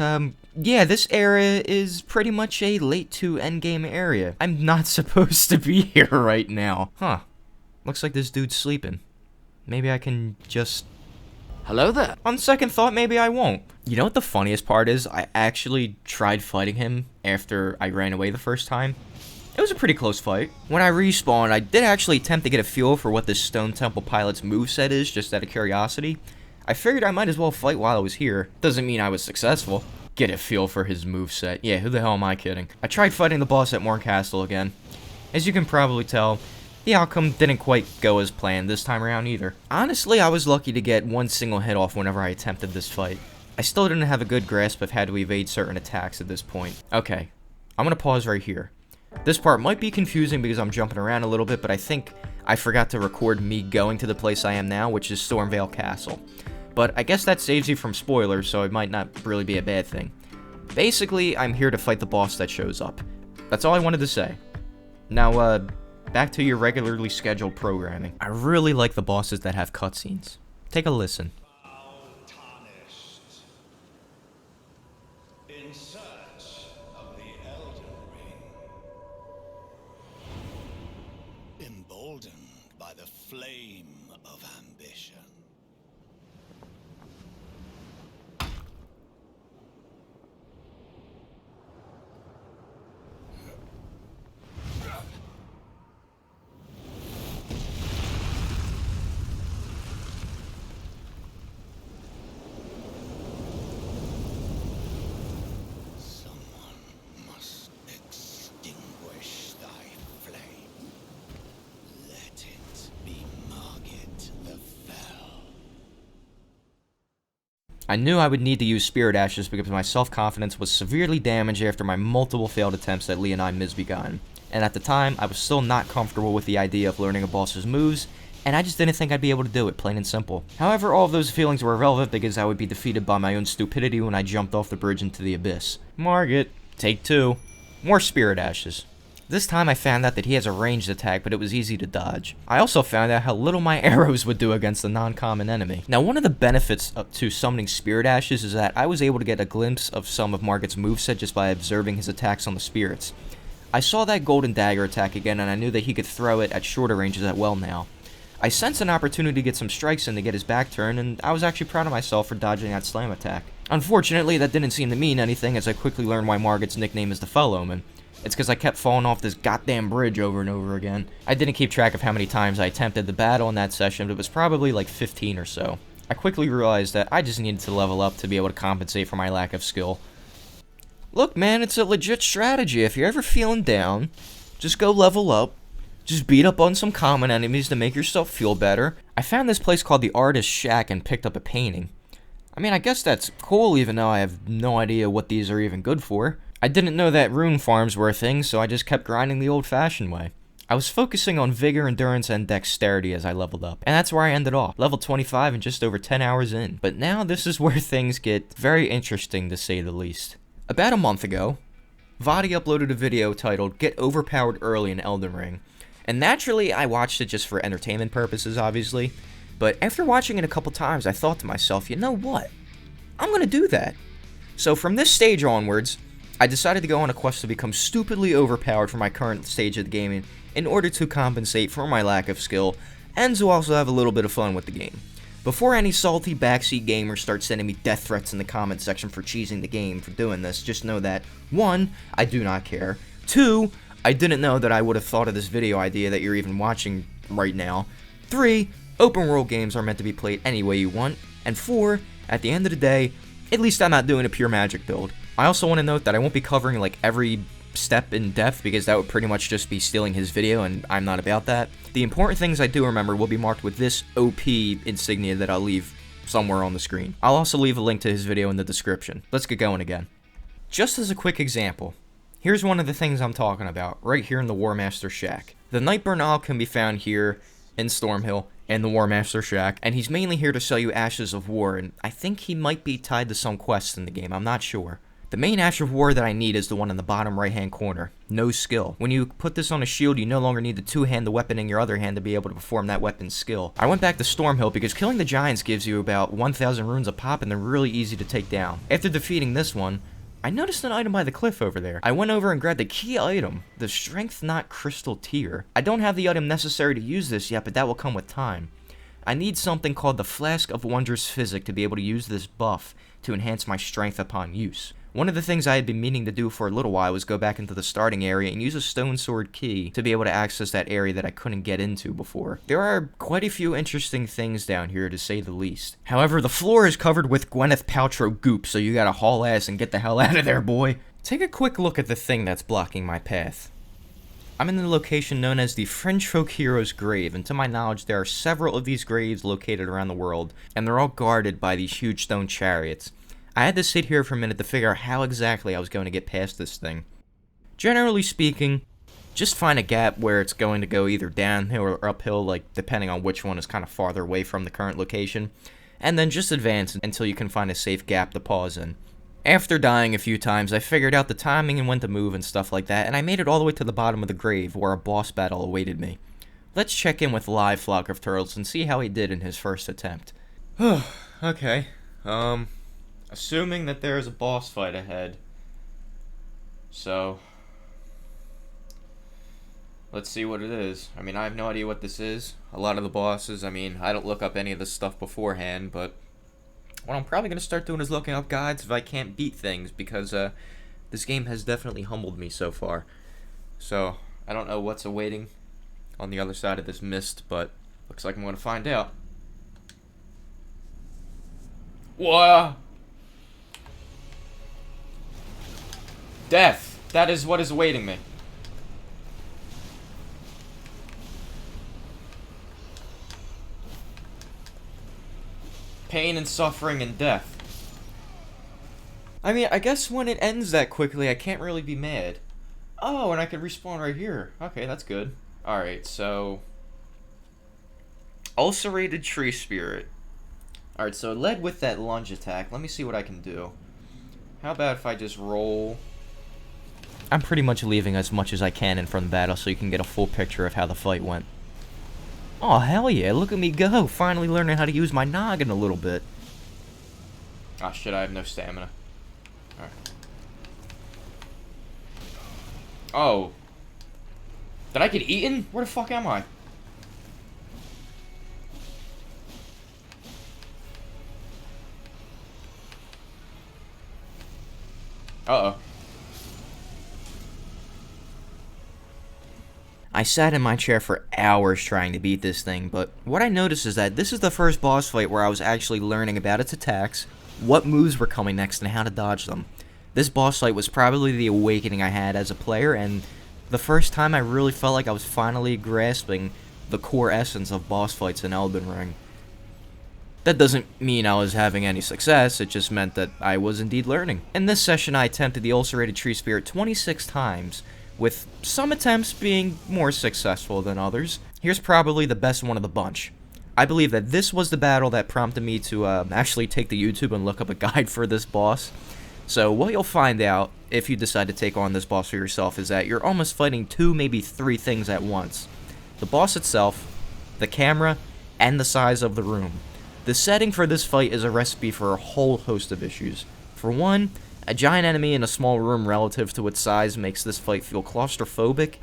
A: yeah, this area is pretty much a late to endgame area. I'm not supposed to be here right now. Huh. Looks like this dude's sleeping. Maybe I can just... Hello there. On second thought, maybe I won't. You know what the funniest part is? I actually tried fighting him after I ran away the first time. It was a pretty close fight. When I respawned, I did actually attempt to get a feel for what this Stone Temple Pilot's moveset is, just out of curiosity. I figured I might as well fight while I was here. Doesn't mean I was successful. Get a feel for his moveset. Yeah, who the hell am I kidding? I tried fighting the boss at Morn Castle again. As you can probably tell, the outcome didn't quite go as planned this time around either. Honestly, I was lucky to get one single hit off whenever I attempted this fight. I still didn't have a good grasp of how to evade certain attacks at this point. Okay, I'm gonna pause right here. This part might be confusing because I'm jumping around a little bit, but I think I forgot to record me going to the place I am now, which is Stormvale Castle. But I guess that saves you from spoilers, so it might not really be a bad thing. Basically, I'm here to fight the boss that shows up. That's all I wanted to say. Now, back to your regularly scheduled programming. I really like the bosses that have cutscenes. Take a listen.
F: Tarnished. In search of the Elden Ring. Emboldened by the flame of ambition. Someone must extinguish thy flame. Let it be Margit the Fell.
A: I knew I would need to use Spirit Ashes because my self-confidence was severely damaged after my multiple failed attempts at Leonine Misbegotten. And at the time, I was still not comfortable with the idea of learning a boss's moves, and I just didn't think I'd be able to do it, plain and simple. However, all of those feelings were irrelevant because I would be defeated by my own stupidity when I jumped off the bridge into the abyss. Margit, take 2. More Spirit Ashes. This time I found out that he has a ranged attack, but it was easy to dodge. I also found out how little my arrows would do against a non-common enemy. Now, one of the benefits to summoning Spirit Ashes is that I was able to get a glimpse of some of Margit's moveset just by observing his attacks on the spirits. I saw that golden dagger attack again, and I knew that he could throw it at shorter ranges as well now. I sensed an opportunity to get some strikes in to get his back turned, and I was actually proud of myself for dodging that slam attack. Unfortunately, that didn't seem to mean anything as I quickly learned why Margit's nickname is the Fell Omen. It's because I kept falling off this goddamn bridge over and over again. I didn't keep track of how many times I attempted the battle in that session, but it was probably like 15 or so. I quickly realized that I just needed to level up to be able to compensate for my lack of skill. Look, man, it's a legit strategy. If you're ever feeling down, just go level up. Just beat up on some common enemies to make yourself feel better. I found this place called the Artist's Shack and picked up a painting. I mean, I guess that's cool even though I have no idea what these are even good for. I didn't know that rune farms were a thing, so I just kept grinding the old-fashioned way. I was focusing on vigor, endurance, and dexterity as I leveled up, and that's where I ended off, level 25 and just over 10 hours in. But now this is where things get very interesting to say the least. About a month ago, Vadi uploaded a video titled Get Overpowered Early in Elden Ring, and naturally I watched it just for entertainment purposes, obviously, but after watching it a couple times I thought to myself, you know what? I'm gonna do that. So from this stage onwards, I decided to go on a quest to become stupidly overpowered for my current stage of the game in order to compensate for my lack of skill, and to also have a little bit of fun with the game. Before any salty backseat gamers start sending me death threats in the comment section for cheesing the game for doing this, just know that 1. I do not care. 2. I didn't know that I would have thought of this video idea that you're even watching right now. 3. Open world games are meant to be played any way you want. And 4. At the end of the day, at least I'm not doing a pure magic build. I also want to note that I won't be covering like every step in depth because that would pretty much just be stealing his video and I'm not about that. The important things I do remember will be marked with this OP insignia that I'll leave somewhere on the screen. I'll also leave a link to his video in the description. Let's get going again. Just as a quick example, here's one of the things I'm talking about, right here in the War Master Shack. The Nightburn Owl can be found here in Stormhill in the War Master Shack, and he's mainly here to sell you Ashes of War, and I think he might be tied to some quests in the game, I'm not sure. The main Ash of War that I need is the one in the bottom right hand corner. No skill. When you put this on a shield, you no longer need to two-hand the weapon in your other hand to be able to perform that weapon's skill. I went back to Stormhill because killing the giants gives you about 1,000 runes a pop and they're really easy to take down. After defeating this one, I noticed an item by the cliff over there. I went over and grabbed the key item, the Strength Knot Crystal Tear. I don't have the item necessary to use this yet, but that will come with time. I need something called the Flask of Wondrous Physic to be able to use this buff to enhance my strength upon use. One of the things I had been meaning to do for a little while was go back into the starting area and use a stone sword key to be able to access that area that I couldn't get into before. There are quite a few interesting things down here, to say the least. However, the floor is covered with Gwyneth Paltrow goop, so you gotta haul ass and get the hell out of there, boy. Take a quick look at the thing that's blocking my path. I'm in the location known as the French folk hero's grave, and to my knowledge there are several of these graves located around the world, and they're all guarded by these huge stone chariots. I had to sit here for a minute to figure out how exactly I was going to get past this thing. Generally speaking, just find a gap where it's going to go either downhill or uphill, like depending on which one is kind of farther away from the current location, and then just advance until you can find a safe gap to pause in. After dying a few times, I figured out the timing and when to move and stuff like that, and I made it all the way to the bottom of the grave where a boss battle awaited me. Let's check in with Live Flock of Turtles and see how he did in his first attempt. Okay, assuming that there is a boss fight ahead. So, let's see what it is. I mean, I have no idea what this is. A lot of the bosses, I mean, I don't look up any of this stuff beforehand, but what I'm probably going to start doing is looking up guides if I can't beat things, because this game has definitely humbled me so far. So, I don't know what's awaiting on the other side of this mist, but looks like I'm going to find out. Whoa! Death! That is what is awaiting me. Pain and suffering and death. I mean, I guess when it ends that quickly, I can't really be mad. Oh, and I can respawn right here. Okay, that's good. Alright, so ulcerated tree spirit. Alright, so it led with that lunge attack. Let me see what I can do. How about if I just roll? I'm pretty much leaving as much as I can in from the battle so you can get a full picture of how the fight went. Oh, hell yeah, look at me go, finally learning how to use my noggin a little bit. Oh shit, I have no stamina. Alright. Oh. Did I get eaten? Where the fuck am I? Uh-oh. I sat in my chair for hours trying to beat this thing, but what I noticed is that this is the first boss fight where I was actually learning about its attacks, what moves were coming next, and how to dodge them. This boss fight was probably the awakening I had as a player, and the first time I really felt like I was finally grasping the core essence of boss fights in Elden Ring. That doesn't mean I was having any success, it just meant that I was indeed learning. In this session I attempted the ulcerated tree spirit 26 times, with some attempts being more successful than others. Here's probably the best one of the bunch. I believe that this was the battle that prompted me to actually take to YouTube and look up a guide for this boss. So what you'll find out if you decide to take on this boss for yourself is that you're almost fighting 2, maybe 3 things at once. The boss itself, the camera, and the size of the room. The setting for this fight is a recipe for a whole host of issues. For one, a giant enemy in a small room relative to its size makes this fight feel claustrophobic,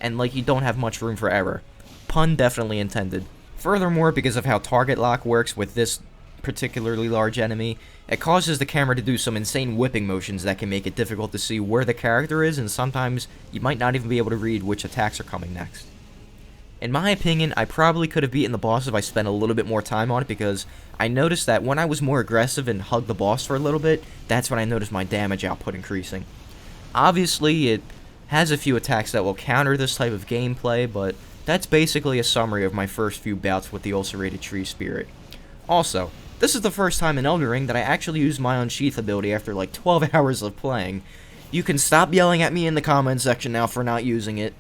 A: and like you don't have much room for error. Pun definitely intended. Furthermore, because of how target lock works with this particularly large enemy, it causes the camera to do some insane whipping motions that can make it difficult to see where the character is, and sometimes you might not even be able to read which attacks are coming next. In my opinion, I probably could have beaten the boss if I spent a little bit more time on it, because I noticed that when I was more aggressive and hugged the boss for a little bit, that's when I noticed my damage output increasing. Obviously, it has a few attacks that will counter this type of gameplay, but that's basically a summary of my first few bouts with the ulcerated tree spirit. Also, this is the first time in Elden Ring that I actually used my Unsheath ability after like 12 hours of playing. You can stop yelling at me in the comment section now for not using it.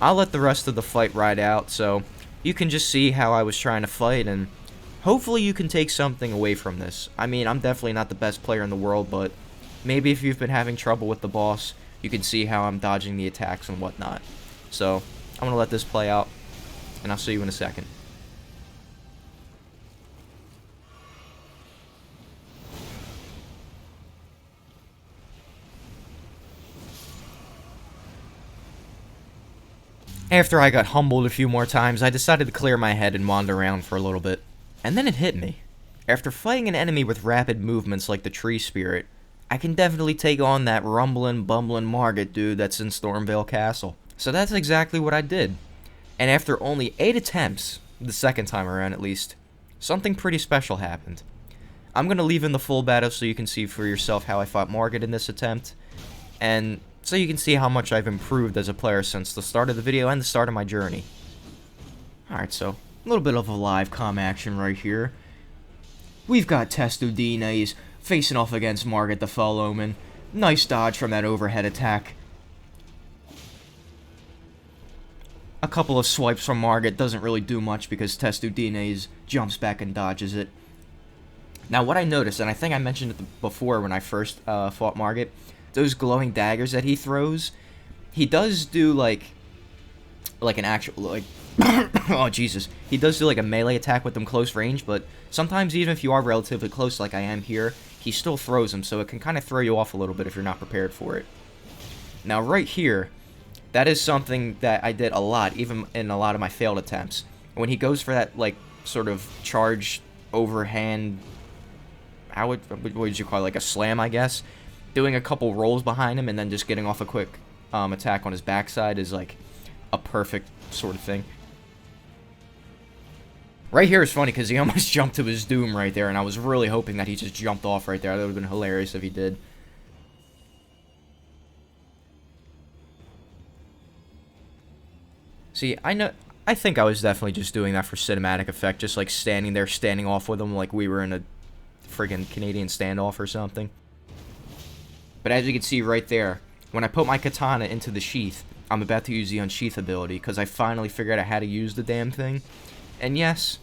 A: I'll let the rest of the fight ride out, so you can just see how I was trying to fight, and hopefully you can take something away from this. I mean, I'm definitely not the best player in the world, but maybe if you've been having trouble with the boss, you can see how I'm dodging the attacks and whatnot. So, I'm going to let this play out, and I'll see you in a second. After I got humbled a few more times, I decided to clear my head and wander around for a little bit. And then it hit me. After fighting an enemy with rapid movements like the tree spirit, I can definitely take on that rumbling, bumbling Margit dude that's in Stormvale Castle. So that's exactly what I did. And after only 8 attempts, the second time around at least, something pretty special happened. I'm going to leave in the full battle so you can see for yourself how I fought Margit in this attempt, and so you can see how much I've improved as a player since the start of the video and the start of my journey. Alright, so a little bit of a live comm action right here. We've got Testudines facing off against Margit the Fell Omen. Nice dodge from that overhead attack. A couple of swipes from Margit doesn't really do much because Testudines jumps back and dodges it. Now what I noticed, and I think I mentioned it before when I first fought Margit, those glowing daggers that he throws, he does do like an actual, like, oh Jesus, he does do like a melee attack with them close range, but sometimes even if you are relatively close like I am here, he still throws them, so it can kind of throw you off a little bit if you're not prepared for it. Now right here, that is something that I did a lot, even in a lot of my failed attempts. When he goes for that, like, sort of charge overhand, what would you call it, like a slam, I guess? Doing a couple rolls behind him and then just getting off a quick attack on his backside is, like, a perfect sort of thing. Right here is funny because he almost jumped to his doom right there, and I was really hoping that he just jumped off right there. That would have been hilarious if he did. See, I think I was definitely just doing that for cinematic effect, just like standing there, standing off with him like we were in a friggin' Canadian standoff or something. But as you can see right there, when I put my katana into the sheath, I'm about to use the unsheath ability, because I finally figured out how to use the damn thing. And yes,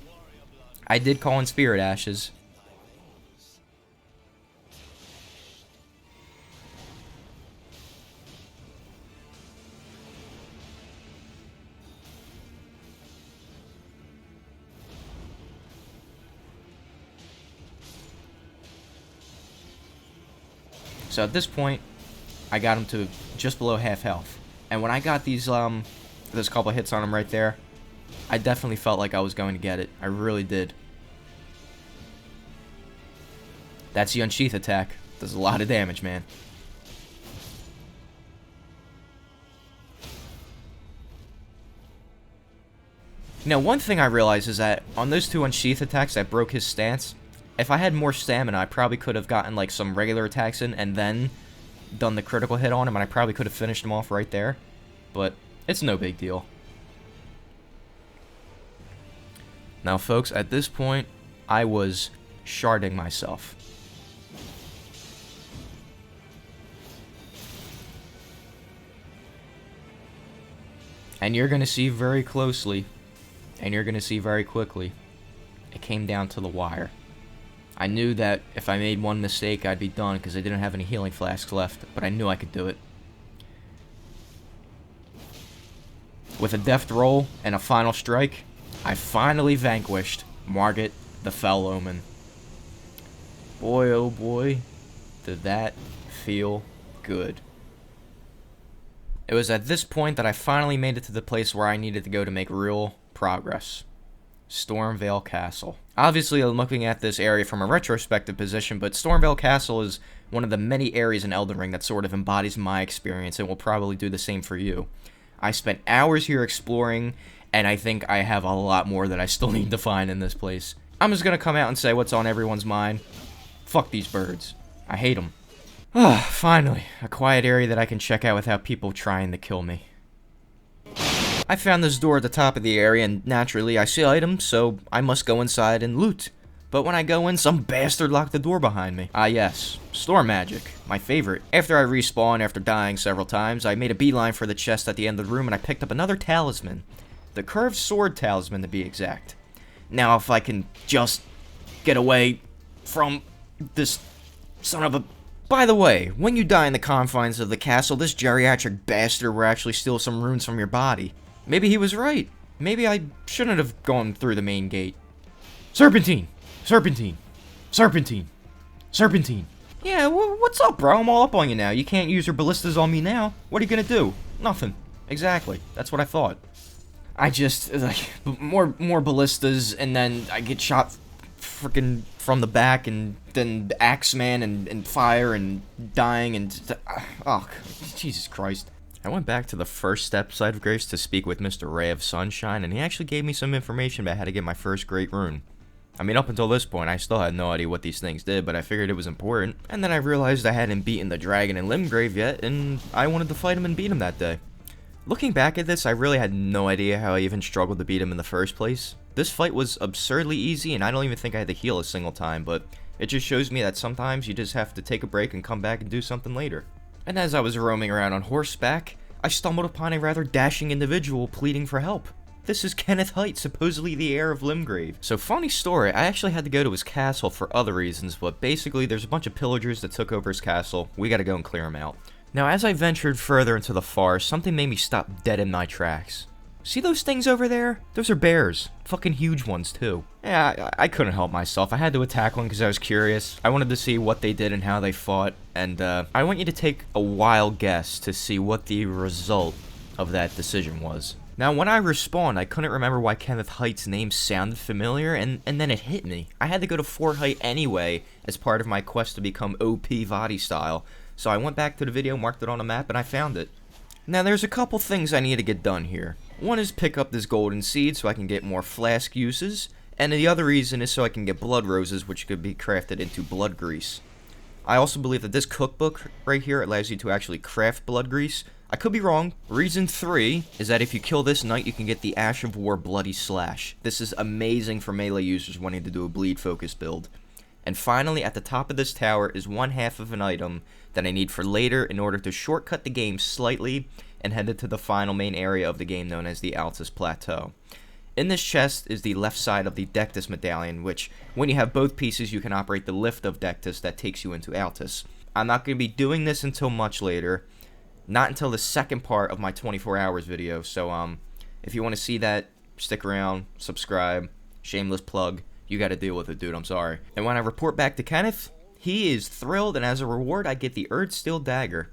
A: I did call in Spirit Ashes. So at this point, I got him to just below half health. And when I got these, there's a couple hits on him right there, I definitely felt like I was going to get it. I really did. That's the unsheath attack. Does a lot of damage, man. Now, one thing I realized is that on those 2 unsheath attacks that broke his stance, if I had more stamina, I probably could have gotten like some regular attacks in and then done the critical hit on him, and I probably could have finished him off right there. But it's no big deal. Now, folks, at this point, I was sharding myself. And you're going to see very closely, and you're going to see very quickly, it came down to the wire. I knew that if I made one mistake, I'd be done because I didn't have any healing flasks left, but I knew I could do it. With a deft roll and a final strike, I finally vanquished Margit the Fell Omen. Boy, oh boy, did that feel good. It was at this point that I finally made it to the place where I needed to go to make real progress. Stormvale Castle. Obviously, I'm looking at this area from a retrospective position, but Stormvale Castle is one of the many areas in Elden Ring that sort of embodies my experience and will probably do the same for you. I spent hours here exploring, and I think I have a lot more that I still need to find in this place. I'm just gonna come out and say what's on everyone's mind. Fuck these birds. I hate them. Ah, finally, a quiet area that I can check out without people trying to kill me. I found this door at the top of the area, and naturally I see items, so I must go inside and loot. But when I go in, some bastard locked the door behind me. Ah yes, storm magic, my favorite. After I respawned after dying several times, I made a beeline for the chest at the end of the room and I picked up another talisman. The curved sword talisman to be exact. Now if I can just get away from this son of a... By the way, when you die in the confines of the castle, this geriatric bastard will actually steal some runes from your body. Maybe he was right. Maybe I shouldn't have gone through the main gate. Serpentine! Serpentine! Serpentine! Serpentine! Yeah, what's up, bro? I'm all up on you now. You can't use your ballistas on me now. What are you gonna do? Nothing. Exactly. That's what I thought. I just, like, more ballistas, and then I get shot freaking from the back, and then the Axeman and fire and dying and oh, Jesus Christ. I went back to the first step side of Grace to speak with Mr. Ray of Sunshine, and he actually gave me some information about how to get my first Great Rune. I mean, up until this point, I still had no idea what these things did, but I figured it was important. And then I realized I hadn't beaten the dragon in Limgrave yet, and I wanted to fight him and beat him that day. Looking back at this, I really had no idea how I even struggled to beat him in the first place. This fight was absurdly easy, and I don't even think I had to heal a single time, but it just shows me that sometimes you just have to take a break and come back and do something later. And as I was roaming around on horseback, I stumbled upon a rather dashing individual pleading for help. This is Kenneth Height, supposedly the heir of Limgrave. So funny story, I actually had to go to his castle for other reasons, but basically there's a bunch of pillagers that took over his castle. We gotta go and clear them out. Now as I ventured further into the forest, something made me stop dead in my tracks. See those things over there? Those are bears. Fucking huge ones too. Yeah, I couldn't help myself. I had to attack one because I was curious. I wanted to see what they did and how they fought, and I want you to take a wild guess to see what the result of that decision was. Now, when I respawned, I couldn't remember why Kenneth Height's name sounded familiar, and then it hit me. I had to go to Fort Height anyway as part of my quest to become OP Vadi style, so I went back to the video, marked it on a map, and I found it. Now, there's a couple things I need to get done here. One is pick up this golden seed so I can get more flask uses, and the other reason is so I can get blood roses, which could be crafted into blood grease. I also believe that this cookbook right here allows you to actually craft blood grease. I could be wrong. Reason 3 is that if you kill this knight, you can get the Ash of War Bloody Slash. This is amazing for melee users wanting to do a bleed focus build. And finally, at the top of this tower is one half of an item that I need for later in order to shortcut the game slightly and head into the final main area of the game known as the Altus Plateau. In this chest is the left side of the Dectus medallion, which, when you have both pieces, you can operate the lift of Dectus that takes you into Altus. I'm not going to be doing this until much later, not until the second part of my 24 hours video, so if you want to see that, stick around, subscribe, shameless plug, you got to deal with it, dude, I'm sorry. And when I report back to Kenneth, he is thrilled, and as a reward, I get the Erdsteel Dagger.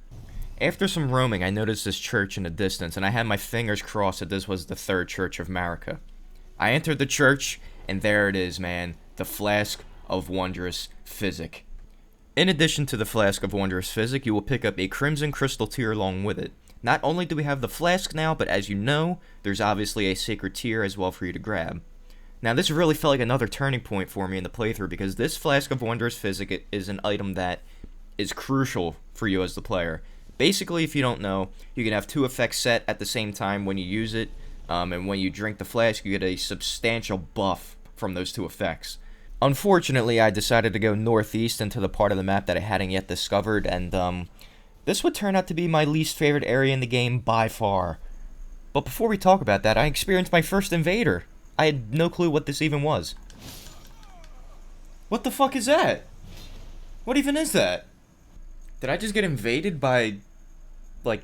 A: After some roaming, I noticed this church in the distance, and I had my fingers crossed that this was the third church of Marika. I entered the church, and there it is, man, the Flask of Wondrous Physic. In addition to the Flask of Wondrous Physic, you will pick up a Crimson Crystal Tear along with it. Not only do we have the flask now, but as you know, there's obviously a Sacred Tear as well for you to grab. Now, this really felt like another turning point for me in the playthrough, because this Flask of Wondrous Physic is an item that is crucial for you as the player. Basically, if you don't know, you can have two effects set at the same time when you use it, and when you drink the flask, you get a substantial buff from those two effects. Unfortunately, I decided to go northeast into the part of the map that I hadn't yet discovered, and this would turn out to be my least favorite area in the game by far. But before we talk about that, I experienced my first invader. I had no clue what this even was. What the fuck is that? What even is that? Did I just get invaded by, like,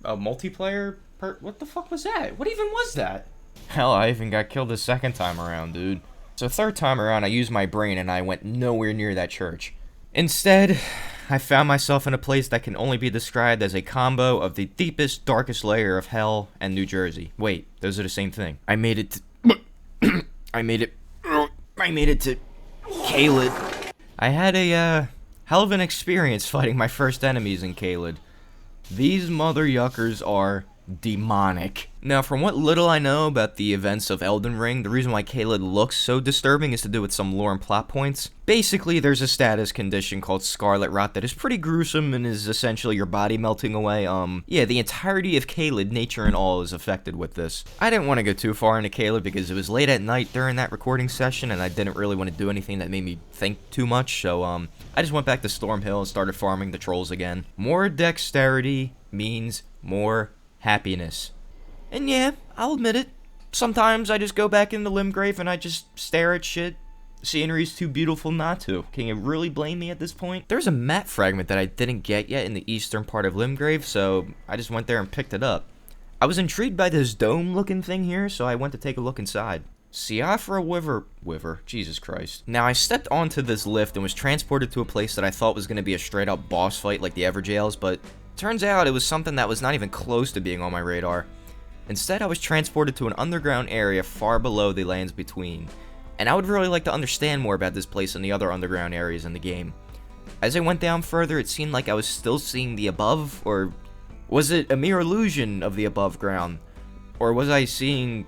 A: a multiplayer what the fuck was that? What even was that? Hell, I even got killed a second time around, dude. So third time around, I used my brain and I went nowhere near that church. Instead, I found myself in a place that can only be described as a combo of the deepest, darkest layer of hell and New Jersey. Wait, those are the same thing. I made it to... I made it to... Caelid. I had a, hell of an experience fighting my first enemies in Caelid. These mother yuckers are demonic. Now, from what little I know about the events of Elden Ring, the reason why Caelid looks so disturbing is to do with some lore and plot points. Basically, there's a status condition called Scarlet Rot that is pretty gruesome and is essentially your body melting away. Yeah, the entirety of Caelid, nature and all, is affected with this. I didn't want to go too far into Caelid because it was late at night during that recording session and I didn't really want to do anything that made me think too much, so I just went back to Stormhill and started farming the trolls again. More dexterity means more happiness. And yeah, I'll admit it. Sometimes I just go back into Limgrave and I just stare at shit. Scenery's too beautiful not to. Can you really blame me at this point? There's a map fragment that I didn't get yet in the eastern part of Limgrave, so I just went there and picked it up. I was intrigued by this dome-looking thing here, so I went to take a look inside. Siafra Wiver. Jesus Christ. Now, I stepped onto this lift and was transported to a place that I thought was going to be a straight-up boss fight like the Everjails, but turns out it was something that was not even close to being on my radar. Instead, I was transported to an underground area far below the lands between. and I would really like to understand more about this place and the other underground areas in the game. As I went down further, it seemed like I was still seeing the above, or was it a mere illusion of the above ground? Or was I seeing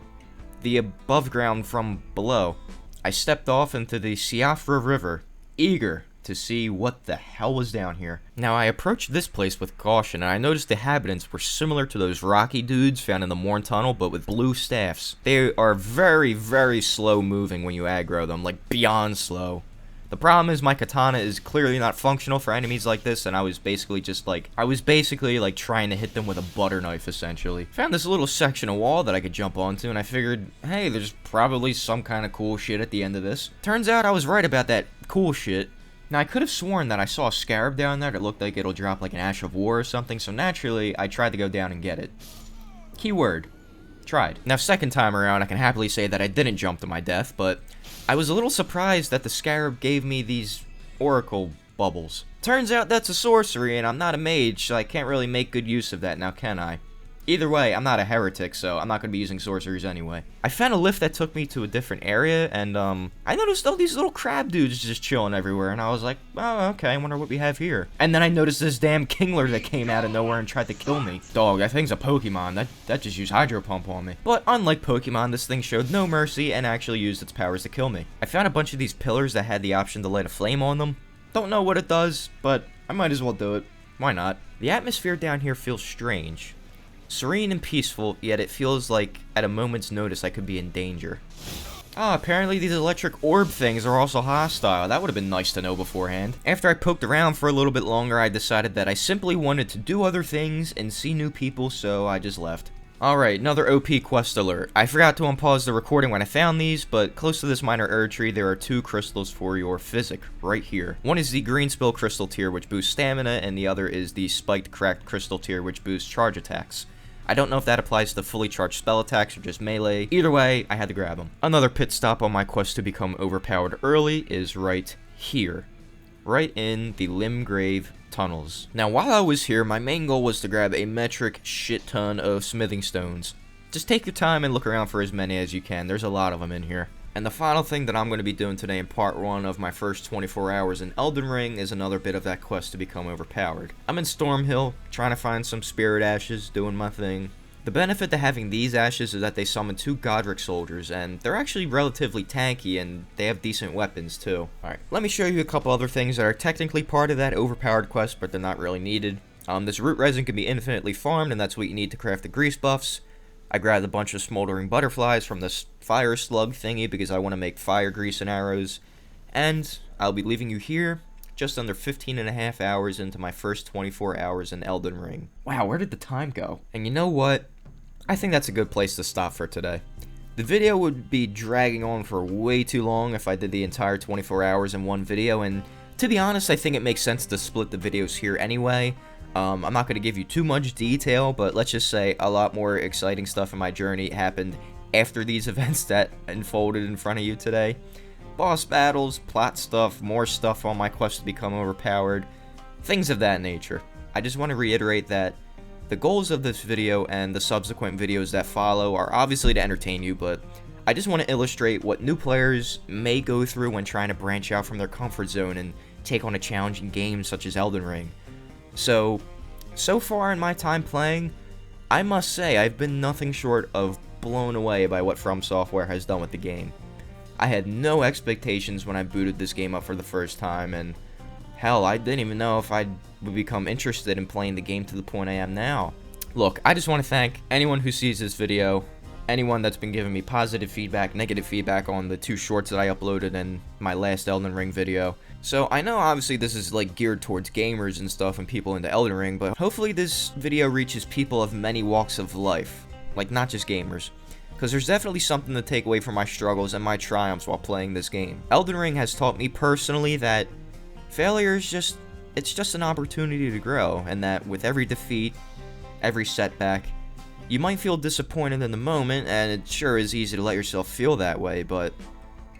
A: the above ground from below? I stepped off into the Siafra River, eager to see what the hell was down here. Now, I approached this place with caution, and I noticed the inhabitants were similar to those rocky dudes found in the Morn Tunnel, but with blue staffs. They are very, very slow moving when you aggro them, like beyond slow. The problem is my katana is clearly not functional for enemies like this, and I was basically trying to hit them with a butter knife, essentially. Found this little section of wall that I could jump onto, and I figured, hey, there's probably some kind of cool shit at the end of this. Turns out I was right about that cool shit. Now, I could have sworn that I saw a scarab down there that looked like it'll drop like an Ash of War or something, so naturally, I tried to go down and get it. Keyword. Tried. Now, second time around, I can happily say that I didn't jump to my death, but I was a little surprised that the scarab gave me these oracle bubbles. Turns out that's a sorcery, and I'm not a mage, so I can't really make good use of that now, can I? Either way, I'm not a heretic, so I'm not going to be using sorceries anyway. I found a lift that took me to a different area, and I noticed all these little crab dudes just chilling everywhere, and I was like, oh, okay, I wonder what we have here. And then I noticed this damn Kingler that came out of nowhere and tried to kill me. Dog, that thing's a Pokemon. That just used Hydro Pump on me. But unlike Pokemon, this thing showed no mercy and actually used its powers to kill me. I found a bunch of these pillars that had the option to light a flame on them. Don't know what it does, but I might as well do it. Why not? The atmosphere down here feels strange. Serene and peaceful, yet it feels like at a moment's notice I could be in danger. Ah, apparently these electric orb things are also hostile. That would have been nice to know beforehand. After I poked around for a little bit longer, I decided that I simply wanted to do other things and see new people, so I just left. Alright, another OP quest alert. I forgot to unpause the recording when I found these, but close to this minor Erd tree, there are two crystals for your physic, right here. One is the green spill crystal tier, which boosts stamina, and the other is the spiked cracked crystal tier, which boosts charge attacks. I don't know if that applies to fully charged spell attacks or just melee. Either way, I had to grab them. Another pit stop on my quest to become overpowered early is right here. Right in the Limgrave tunnels. Now, while I was here, my main goal was to grab a metric shit ton of smithing stones. Just take your time and look around for as many as you can. There's a lot of them in here. And the final thing that I'm going to be doing today in part 1 of my first 24 hours in Elden Ring is another bit of that quest to become overpowered. I'm in Stormhill, trying to find some spirit ashes, doing my thing. The benefit to having these ashes is that they summon 2 Godric soldiers, and they're actually relatively tanky, and they have decent weapons too. Alright, let me show you a couple other things that are technically part of that overpowered quest, but they're not really needed. This root resin can be infinitely farmed, and that's what you need to craft the grease buffs. I grabbed a bunch of smoldering butterflies from this fire slug thingy because I want to make fire grease and arrows. And I'll be leaving you here just under 15.5 hours into my first 24 hours in Elden Ring. Wow, where did the time go? And you know what? I think that's a good place to stop for today. The video would be dragging on for way too long if I did the entire 24 hours in one video, and to be honest, I think it makes sense to split the videos here anyway. I'm not going to give you too much detail, but let's just say a lot more exciting stuff in my journey happened after these events that unfolded in front of you today. Boss battles, plot stuff, more stuff on my quest to become overpowered, things of that nature. I just want to reiterate that the goals of this video and the subsequent videos that follow are obviously to entertain you, but I just want to illustrate what new players may go through when trying to branch out from their comfort zone and take on a challenging game such as Elden Ring. So far in my time playing, I must say I've been nothing short of blown away by what From Software has done with the game. I had no expectations when I booted this game up for the first time, and hell, I didn't even know if I would become interested in playing the game to the point I am now. Look, I just want to thank anyone who sees this video, anyone that's been giving me positive feedback, negative feedback on the 2 shorts that I uploaded in my last Elden Ring video. So I know obviously this is like geared towards gamers and stuff and people into Elden Ring, but hopefully this video reaches people of many walks of life, like not just gamers. Because there's definitely something to take away from my struggles and my triumphs while playing this game. Elden Ring has taught me personally that failure is just an opportunity to grow, and that with every defeat, every setback, you might feel disappointed in the moment, and it sure is easy to let yourself feel that way, but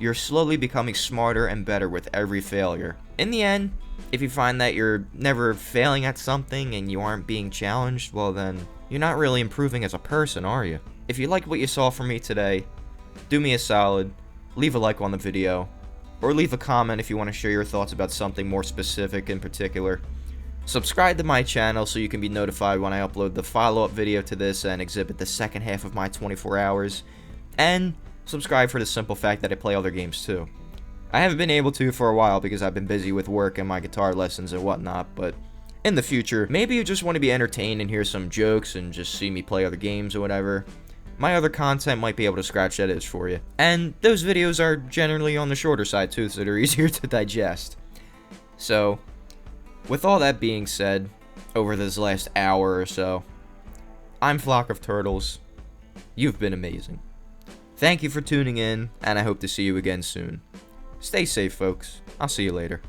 A: you're slowly becoming smarter and better with every failure. In the end, if you find that you're never failing at something and you aren't being challenged, well then, you're not really improving as a person, are you? If you liked what you saw from me today, do me a solid, leave a like on the video, or leave a comment if you want to share your thoughts about something more specific in particular. Subscribe to my channel so you can be notified when I upload the follow-up video to this and exhibit the second half of my 24 hours. And subscribe for the simple fact that I play other games too. I haven't been able to for a while because I've been busy with work and my guitar lessons and whatnot, but in the future, maybe you just want to be entertained and hear some jokes and just see me play other games or whatever. My other content might be able to scratch that itch for you. And those videos are generally on the shorter side too, so they're easier to digest. So, with all that being said, over this last hour or so, I'm Flock of Turtles. You've been amazing. Thank you for tuning in, and I hope to see you again soon. Stay safe, folks. I'll see you later.